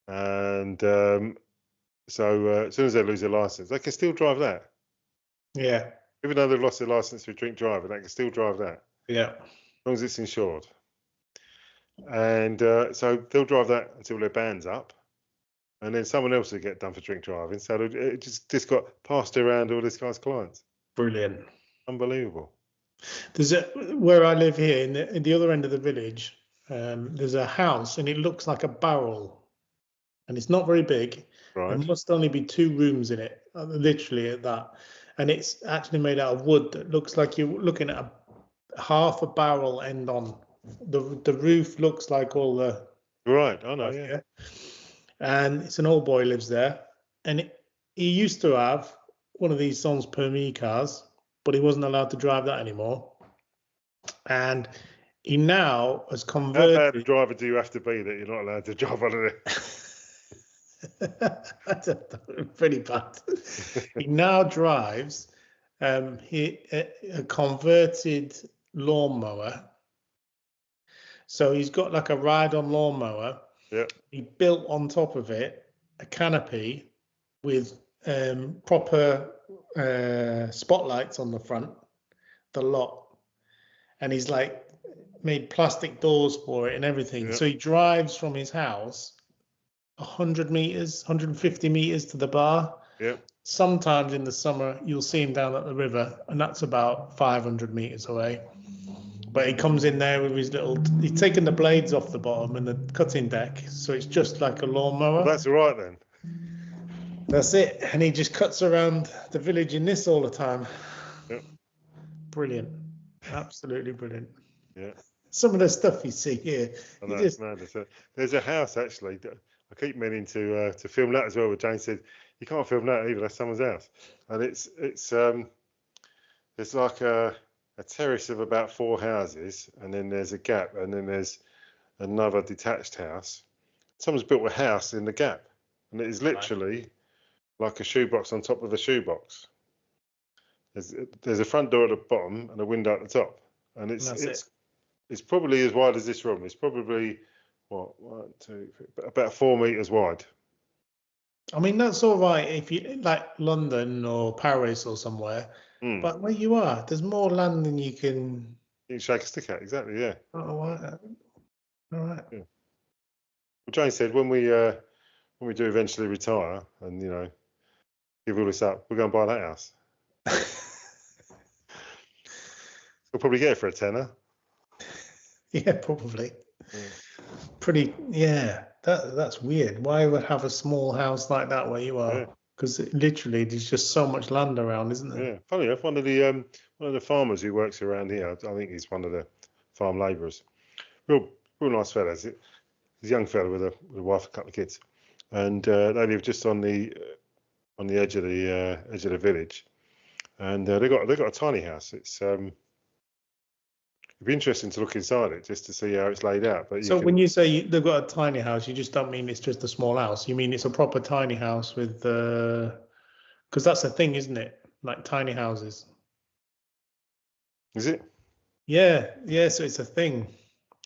and So as soon as they lose their license, they can still drive that. Yeah. Even though they've lost their license for drink driving, they can still drive that. Yeah. As long as it's insured. And so they'll drive that until their band's up. And then someone else will get done for drink driving. So it just got passed around all this guy's clients. Brilliant. Unbelievable. There's where I live here in the other end of the village. There's a house and it looks like a barrel, and it's not very big. Right. There must only be 2 rooms in it, literally at that. And it's actually made out of wood that looks like you're looking at a half a barrel end on. The roof looks like all the Right. I know. Yeah. And it's an old boy lives there, and he used to have one of these Sons Permis cars, but he wasn't allowed to drive that anymore. And he now has converted. How bad a driver do you have to be that you're not allowed to drive one of them? Pretty bad. He now drives a converted lawnmower. So he's got like a ride-on lawnmower. Yeah. He built on top of it a canopy with proper spotlights on the front, the lot, and he's like made plastic doors for it and everything. Yeah. So he drives from his house 100 meters, 150 meters to the bar. Yeah. Sometimes in the summer you'll see him down at the river, and that's about 500 meters away. But he comes in there with his he's taken the blades off the bottom and the cutting deck, so it's just like a lawnmower. Well, that's all right then. That's it. And he just cuts around the village in this all the time. Yep. Brilliant. Absolutely brilliant. Yeah. Some of the stuff you see here. I know, it's mad. There's a house actually that I keep meaning to film that as well. But Jane said you can't film that either. That's someone's house, and it's like a terrace of about 4 houses, and then there's a gap, and then there's another detached house. Someone's built a house in the gap, and it is literally like a shoebox on top of a shoebox. There's a front door at the bottom and a window at the top, and it's probably as wide as this room. It's probably about 4 meters wide. I mean, that's all right if you like London or Paris or somewhere. But where you are, there's more land than you can. You can shake a stick at, exactly, yeah. Oh, all right. Yeah. Well, Jane said when we do eventually retire and give all this up, we're going to buy that house. We'll probably get it for a tenner. Yeah, probably. Yeah. That's weird. Why would have a small house like that where you are? Yeah. Because literally there's just so much land around, isn't there? Yeah, funny enough, one of the farmers who works around here, I think he's one of the farm labourers. Real nice fella. He's a young fella with a wife, and a couple of kids, and they live just on the edge of the village, and they got a tiny house. It'd be interesting to look inside it just to see how it's laid out. But when you say they've got a tiny house, you just don't mean it's just a small house. You mean it's a proper tiny house with because that's the thing, isn't it? Like tiny houses. Is it? Yeah. So it's a thing.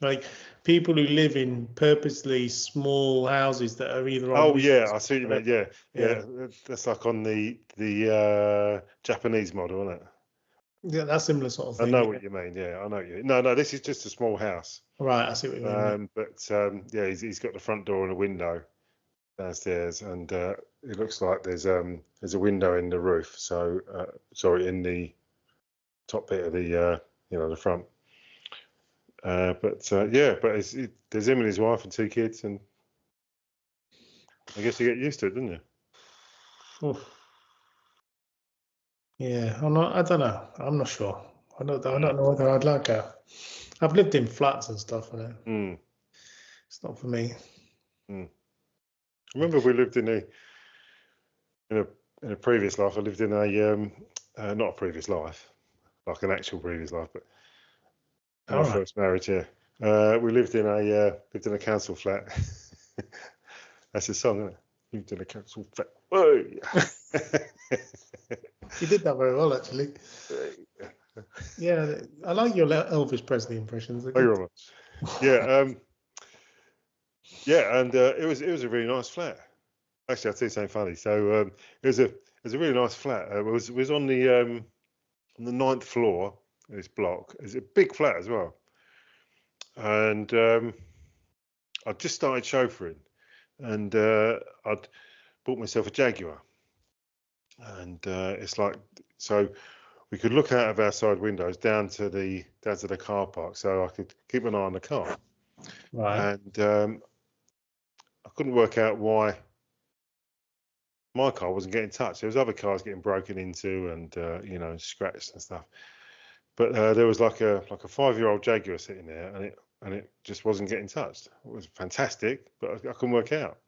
Like people who live in purposely small houses that are either. Oh yeah, I see what you mean. Yeah. That's like on the Japanese model, isn't it? Yeah, that's similar sort of thing. I know what you mean. Yeah, I know what you mean. No, this is just a small house. Right, I see what you mean. But he's got the front door and a window downstairs, and it looks like there's a window in the roof. So in the top bit of the the front. But there's him and his wife and 2 kids, and I guess you get used to it, don't you? Oof. Yeah, I don't know. I'm not sure. I don't know whether I'd like that. I've lived in flats and stuff, and it's not for me. I remember we lived in a previous life. I lived in not a previous life, like an actual previous life, but our first marriage. Yeah, we lived in a council flat. That's a song, isn't it? Lived in a council flat. Whoa. You did that very well, actually. Yeah, I like your Elvis Presley impressions. Thank you very much. Yeah, and it was a really nice flat. Actually, I'll tell you something funny. So it was a really nice flat. It was on the 9th floor of this block. It's a big flat as well. And I just started chauffeuring, and I'd bought myself a Jaguar. And it's like, so we could look out of our side windows down to the car park, so I could keep an eye on the car. Right. And I couldn't work out why my car wasn't getting touched. There was other cars getting broken into and scratched and stuff. But there was like a 5-year-old Jaguar sitting there, and it just wasn't getting touched. It was fantastic, but I couldn't work out.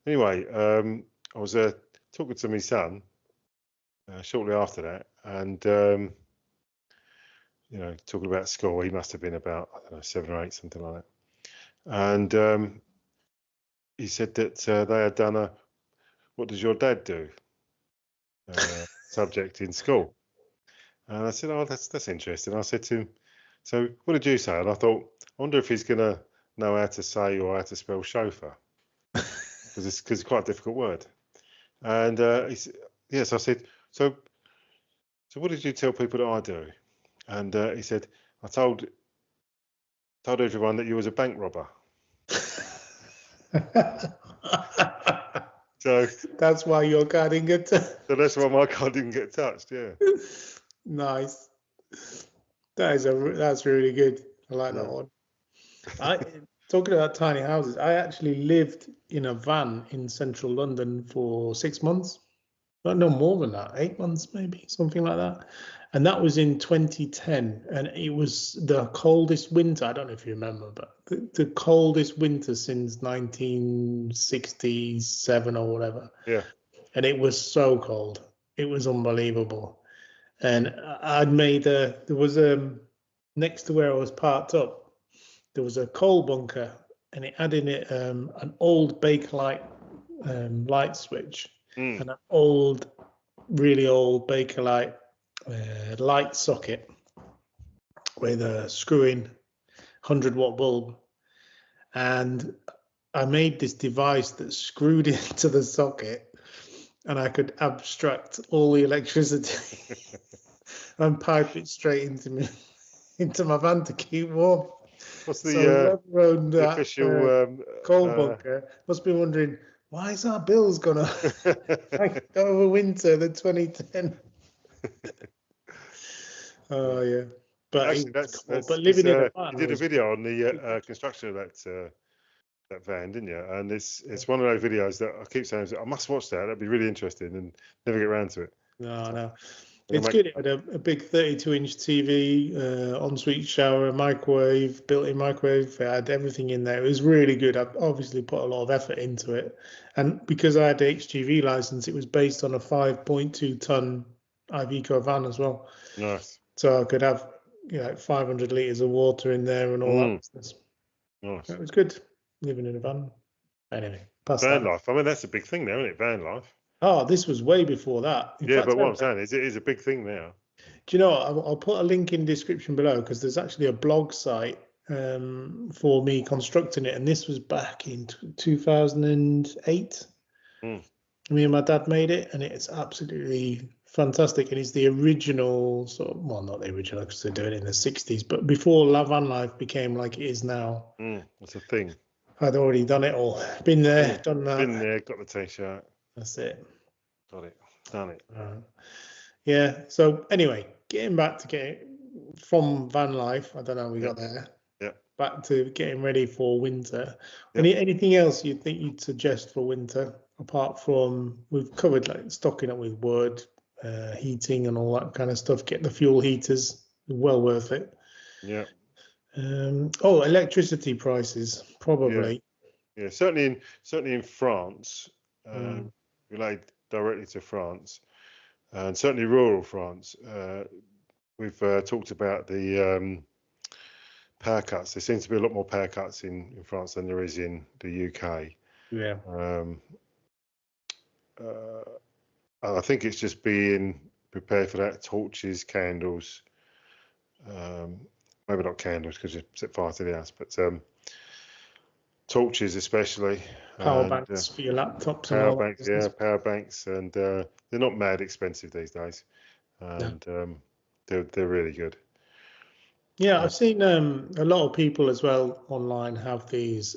Anyway, I was talking to my son shortly after that, and talking about school. He must have been about, I don't know, 7 or 8, something like that. And he said that they had done a "What does your dad do?" subject in school. And I said, "Oh, that's interesting." I said to him, "So what did you say?" And I thought, I wonder if he's going to know how to say or how to spell chauffeur, because it's quite a difficult word. And he said, yes. I said, so what did you tell people that I do? And he said, I told everyone that you was a bank robber. So that's why your car didn't get touched. So that's why my car didn't get touched. Yeah. Nice. That's really good. I like that one. Talking about tiny houses, I actually lived in a van in central London for 6 months. No more than that, 8 months maybe, something like that. And that was in 2010, and it was the coldest winter. I don't know if you remember, but the coldest winter since 1967 or whatever. Yeah. And it was so cold. It was unbelievable. And I'd made there was next to where I was parked up, there was a coal bunker, and it had in it an old Bakelite light switch and an really old Bakelite light socket with a screw-in 100-watt bulb. And I made this device that screwed into the socket, and I could abstract all the electricity and pipe it straight into my van to keep warm. What's the official coal bunker must be wondering, why is our bills gone up over winter the 2010? Oh yeah, but actually, that's but living in a van. You did a video on the construction of that van, didn't you? And it's one of those videos that I keep saying, I must watch that. That'd be really interesting, and never get around to it. No. It's good. It had a big 32-inch TV, ensuite shower, microwave, built-in microwave. It had everything in there. It was really good. I've obviously put a lot of effort into it. And because I had the HGV license, it was based on a 5.2-ton Iveco van as well. Nice. So I could have 500 litres of water in there and all that business. Nice. It was good living in a van. Anyway, van life. I mean, that's a big thing now, isn't it? Van life. Oh, this was way before that. In fact, but what I'm saying is, it is a big thing now. Do you know what? I'll put a link in the description below, because there's actually a blog site for me constructing it, and this was back in 2008. Me and my dad made it, and it's absolutely fantastic. And it's the original not the original, because they do it in the 60s, but before van life became like it is now. That's a thing. I'd already done it all. Been there, done that. Been there, got the t-shirt. That's it. Got it. Done it. Yeah. So anyway, getting from van life, I don't know how we got there. Yeah. Back to getting ready for winter. Yep. Anything else you think you'd suggest for winter, apart from, we've covered like stocking up with wood, heating and all that kind of stuff. Get the fuel heaters, well worth it. Yeah. Electricity prices, probably. Yeah. Certainly in France. Related directly to France, and certainly rural France. We've talked about the power cuts. There seems to be a lot more power cuts in France than there is in the UK. Yeah. I think it's just being prepared for that. Torches, candles, maybe not candles because you set fire to the house, but torches especially, Power and banks for your laptops and power all that banks, business. power banks, and they're not mad expensive these days, No. and they're really good. Yeah, I've seen a lot of people as well online have these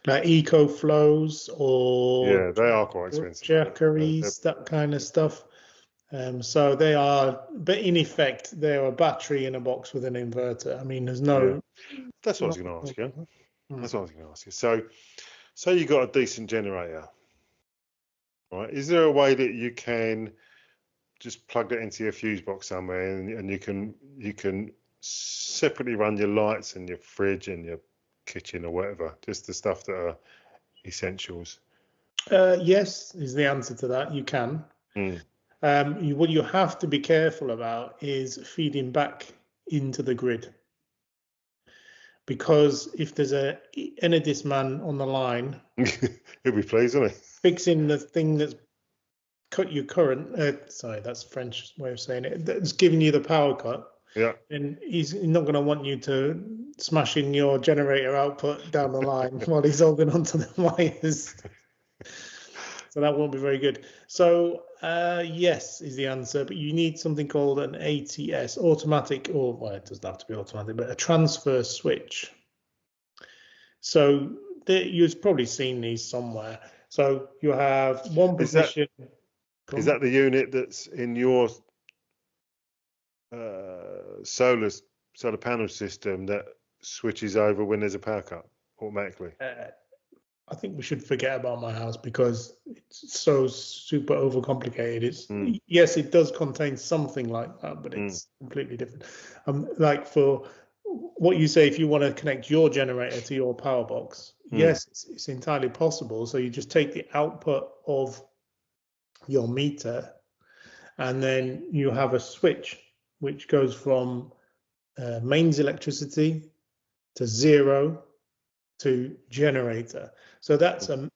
like eco flows or Yeah, they are quite expensive. jackeries, that kind of stuff. So they are, but in effect, they're a battery in a box with an inverter. I mean, there's Yeah, no. that's what I was going to ask you. That's what I was going to ask you. So you got a decent generator, right? Is there a way that you can just plug that into your fuse box somewhere, and you can separately run your lights and your fridge and your kitchen or whatever, just the stuff that are essentials? Yes, is the answer to that. You can. Mm. What you have to be careful about is feeding back into the grid. Because if there's a Enedis man on the line He'll be pleased, won't he? fixing the thing that's cut your current, sorry, that's French way of saying it, that's giving you the power cut, Yeah. and he's not going to want you to smash in your generator output down the line while he's holding onto the wires. So that won't be very good. So yes is the answer, but you need something called an ATS, automatic, or well, it doesn't have to be automatic, but a transfer switch. So you've probably seen these somewhere. So you have one position. Is that the unit that's in your solar panel system that switches over when there's a power cut automatically? I think we should forget about my house because it's so super overcomplicated. It's yes, it does contain something like that, but it's completely different. Like for what you say, if you want to connect your generator to your power box, yes, it's entirely possible. So you just take the output of your meter, and then you have a switch which goes from mains electricity to zero to generator. So that's a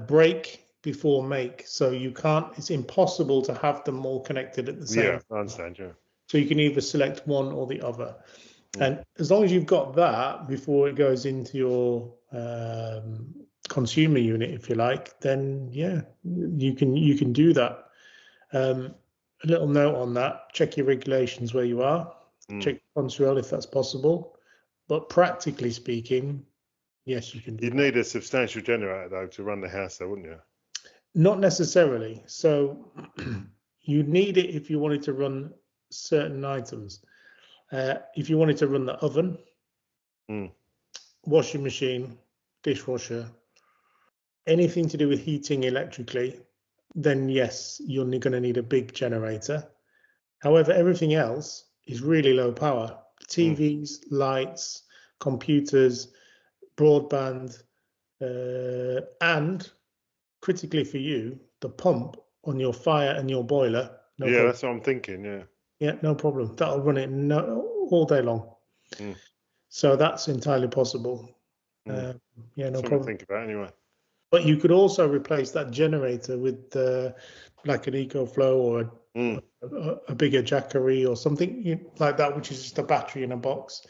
break before make. So you can't, it's impossible to have them all connected at the same time. Yeah, I understand, yeah. So you can either select one or the other. And as long as you've got that before it goes into your consumer unit, if you like, then yeah, you can do that. A little note on that: check your regulations where you are. Check Montreal if that's possible. But practically speaking, yes, you can do. You'd need a substantial generator though to run the house, though, wouldn't you? Not necessarily. So you'd need it if you wanted to run certain items. If you wanted to run the oven, washing machine, dishwasher, anything to do with heating electrically, then yes, you're going to need a big generator. However, everything else is really low power. TVs, lights, computers, broadband, and critically for you, the pump on your fire and your boiler. No problem. That's what I'm thinking, yeah. Yeah, no problem. That'll run it all day long. So that's entirely possible. Yeah, no problem. To think about anyway. But you could also replace that generator with like an EcoFlow or a bigger Jackery or something like that, which is just a battery in a box.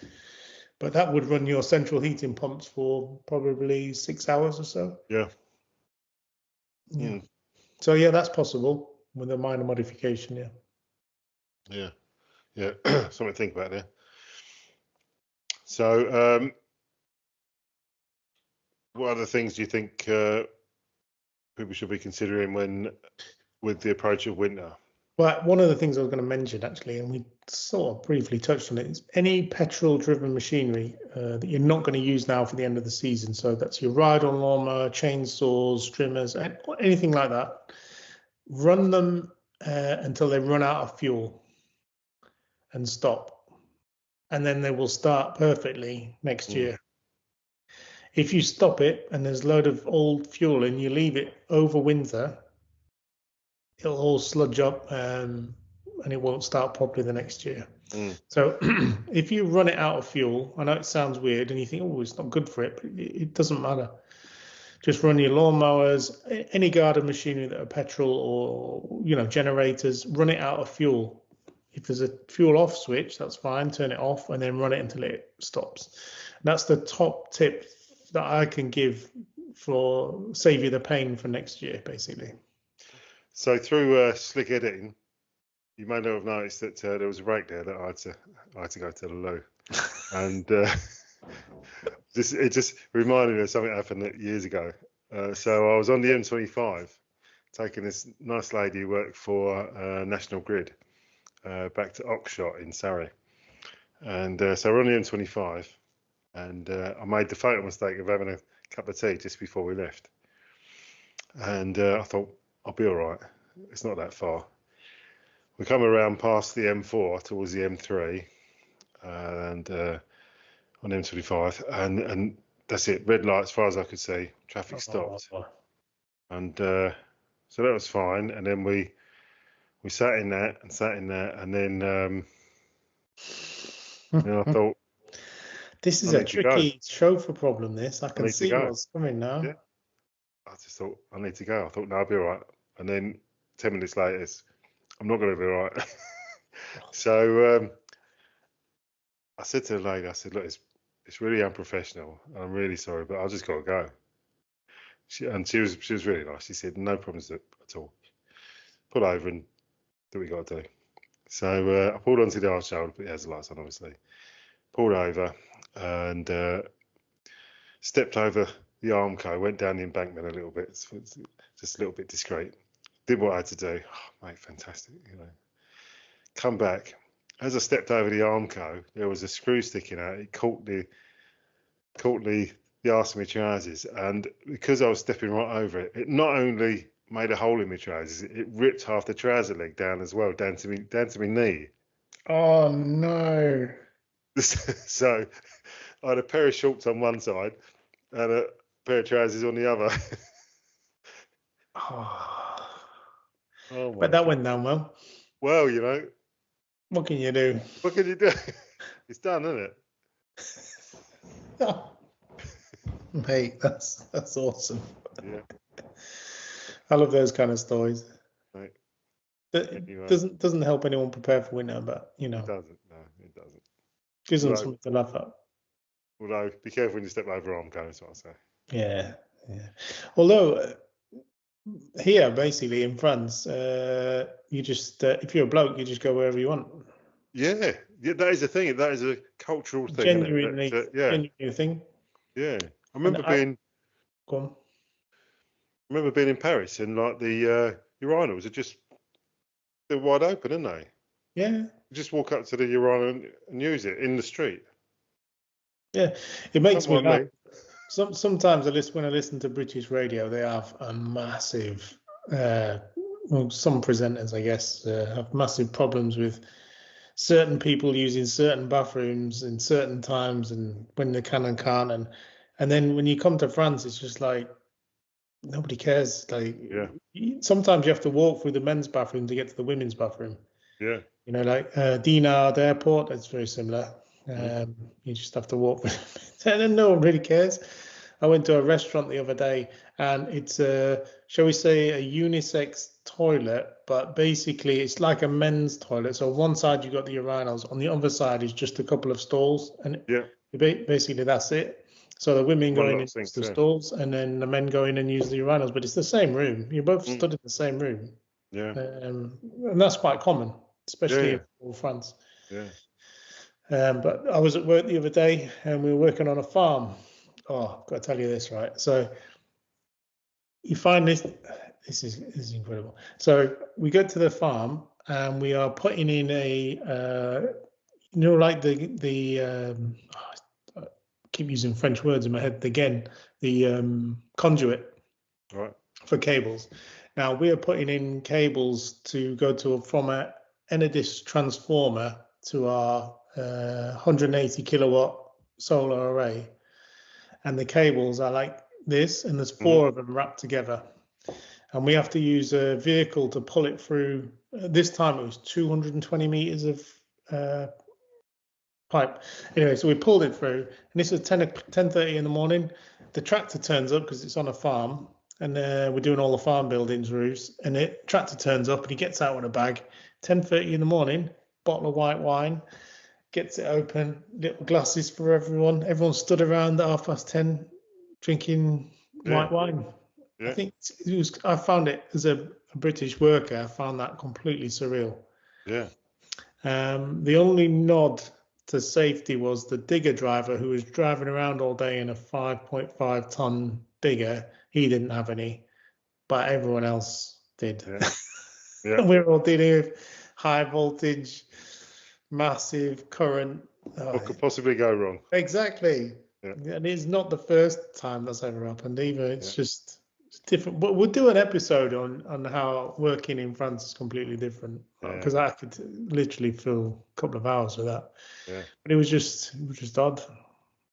But that would run your central heating pumps for probably 6 hours or so. Yeah. Yeah. So yeah, that's possible with a minor modification. Yeah. Yeah. Yeah. Something to think about there. So, what other things do you think people should be considering with the approach of winter? Well, one of the things I was going to mention actually, and we sort of briefly touched on it, is any petrol-driven machinery that you're not going to use now for the end of the season. So that's your ride-on lawnmower, chainsaws, trimmers, anything like that. Run them until they run out of fuel and stop. And then they will start perfectly next year. If you stop it and there's a load of old fuel and you leave it over winter, it'll all sludge up and it won't start properly the next year. So if you run it out of fuel, I know it sounds weird and you think, oh, it's not good for it, but it doesn't matter. Just run your lawnmowers, any garden machinery that are petrol or, generators, run it out of fuel. If there's a fuel off switch, that's fine. Turn it off and then run it until it stops. And that's the top tip that I can give for save you the pain for next year, basically. So through slick editing, you may not have noticed that there was a break there that I had to go to the loo, and it just reminded me of something that happened years ago. So I was on the M25, taking this nice lady who worked for National Grid back to Oxshott in Surrey, and so we're on the M25, and I made the fatal mistake of having a cup of tea just before we left, and I thought I'll be all right. It's not that far. We come around past the M4 towards the M3 and on M25, and that's it. Red light as far as I could see. Traffic stopped, and so that was fine. And then we sat in that, and then I thought, this is a tricky chauffeur problem. This I can see what's coming now. Yeah, I just thought I need to go. I thought no, I'll be all right. And then 10 minutes later, I'm not going to be all right. So I said to the lady, I said, look, it's really unprofessional. I'm really sorry, but I just got to go. She was really nice. She said, no problems at all. Pull over and do what you got to do. So I pulled onto the hard shoulder, put the hazard lights on, obviously. Pulled over and stepped over the Armco, went down the embankment a little bit, just a little bit discreet. Did what I had to do. Oh, mate, fantastic. Come back. As I stepped over the Armco, there was a screw sticking out. It caught the arse of my trousers, and because I was stepping right over it, it not only made a hole in my trousers, it ripped half the trouser leg down as well, down to my knee. Oh no! So I had a pair of shorts on one side and a pair of trousers on the other. But that went down well. Well, what can you do? What can you do? It's done, isn't it? Oh, mate, that's awesome. Yeah. I love those kind of stories. Right. It doesn't help anyone prepare for winter, but It doesn't. No, it doesn't. Gives them something to laugh at. Although, be careful when you step over Armco, that's what I say. Yeah. Although here, basically in France, you just if you're a bloke, you just go wherever you want. Yeah, that is a thing. That is a cultural thing. Genuinely thing. Yeah, I remember Go on. I remember being in Paris and like the urinals they're wide open, aren't they? Yeah. You just walk up to the urinal and use it in the street. Yeah, it makes me laugh. Sometimes when I listen to British radio, they have a massive. Some presenters, I guess, have massive problems with certain people using certain bathrooms in certain times and when they can and can't, and then when you come to France, it's just like nobody cares. Like, sometimes you have to walk through the men's bathroom to get to the women's bathroom. Yeah. Like Dinard Airport, it's very similar. You just have to walk through, and then no one really cares. I went to a restaurant the other day, and it's shall we say, a unisex toilet, but basically it's like a men's toilet. So on one side you got the urinals, on the other side is just a couple of stalls, and basically that's it. So the women go in into the stalls, and then the men go in and use the urinals. But it's the same room. You both stood in the same room. Yeah. And that's quite common, especially in France. Yeah. But I was at work the other day, and we were working on a farm. Oh, I've got to tell you this, right? So you find this is incredible. So we go to the farm, and we are putting in a like the I keep using French words in my head again, the conduit for cables. Now we are putting in cables to go from a Enedis transformer to our 180 kilowatt solar array, and the cables are like this, and there's 4 of them wrapped together, and we have to use a vehicle to pull it through. This time it was 220 meters of pipe. Anyway, so we pulled it through, and this was 10:30 in the morning. The tractor turns up because it's on a farm, and we're doing all the farm buildings roofs, and the tractor turns up and he gets out with a bag. 10:30 in the morning, bottle of white wine, gets it open, little glasses for everyone. Everyone stood around at 10:30, drinking white wine. I think it was. I found it as a British worker. I found that completely surreal. Yeah. The only nod to safety was the digger driver who was driving around all day in a 5.5 ton digger. He didn't have any, but everyone else did. Yeah. Yeah. We were all dealing with high voltage, massive current. What could possibly go wrong? Exactly. Yeah. And it's not the first time that's ever happened either. It's just different. But we'll do an episode on how working in France is completely different, because I could literally fill a couple of hours with that. Yeah. But it was just odd,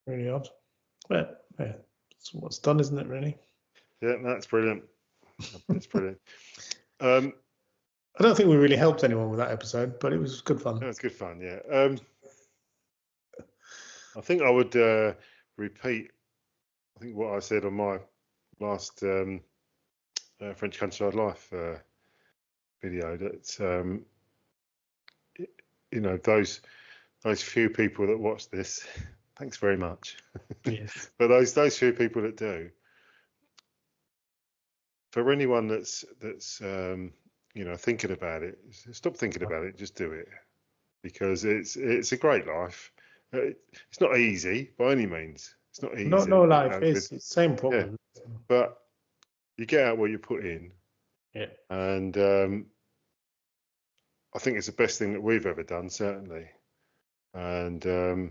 really odd. But yeah, it's what's done, isn't it? Really. Yeah, that's brilliant. That's brilliant. I don't think we really helped anyone with that episode, but it was good fun. It was good fun. Yeah. I think I would repeat. I think what I said on my last French Countryside Life video, that you know, those few people that watch this, thanks very much. Yes. But those few people that do, for anyone that's you know, thinking about it, stop thinking about it, just do it, because it's a great life. It's not easy by any means. It's not easy. No life is. It's the same problem. Yeah, but you get out what you put in. Yeah. And I think it's the best thing that we've ever done, certainly. And the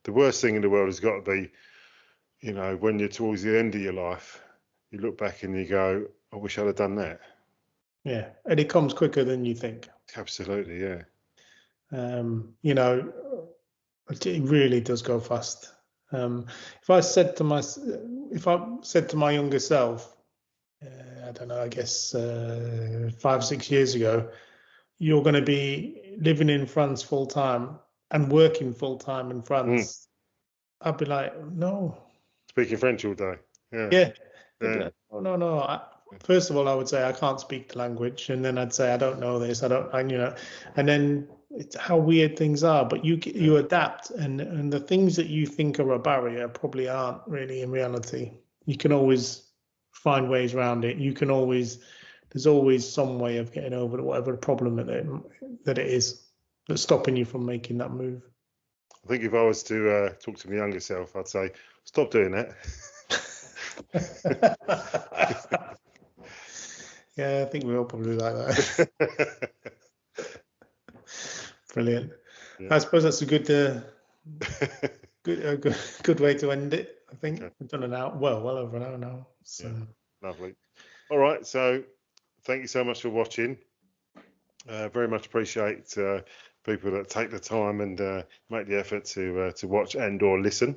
worst thing in the world has got to be, you know, when you're towards the end of your life, you look back and you go, I wish I'd have done that. Yeah. And it comes quicker than you think. Absolutely, yeah. You know, it really does go fast. If I said to my younger self, I don't know, I guess 5-6 years ago, you're going to be living in France full time and working full time in France, I'd be like, no. Speaking French all day. Yeah. Yeah. Like, oh, no. First of all, I would say I can't speak the language, and then I'd say I don't know this. You know, and then it's how weird things are. But you adapt, and the things that you think are a barrier probably aren't really in reality. You can always find ways around it. There's always some way of getting over whatever problem that it is that's stopping you from making that move. I think if I was to talk to my younger self, I'd say, stop doing that. Yeah, I think we all probably like that. Brilliant. Yeah. I suppose that's a good way to end it. I think we've done an hour, well over an hour now. So. Yeah, lovely. All right, so thank you so much for watching. Very much appreciate people that take the time and make the effort to watch and or listen.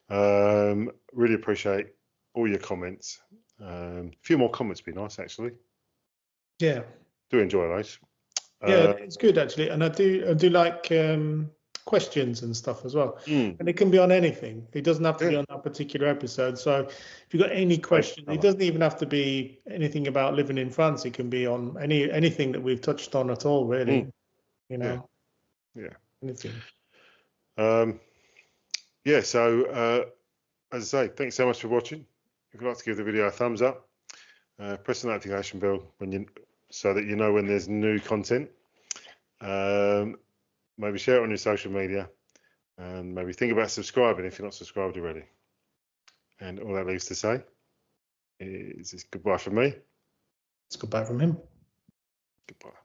Really appreciate all your comments. A few more comments would be nice, actually. Yeah. Do enjoy those. Yeah, it's good actually, and I do like questions and stuff as well. And it can be on anything. It doesn't have to be on that particular episode. So if you've got any question, it doesn't even have to be anything about living in France. It can be on anything that we've touched on at all, really. You know. Yeah. Anything. Yeah. So as I say, thanks so much for watching. If you'd like to give the video a thumbs up, press the notification bell so that you know when there's new content. Maybe share it on your social media, and maybe think about subscribing if you're not subscribed already. And all that leaves to say is goodbye from me. It's goodbye from him. Goodbye.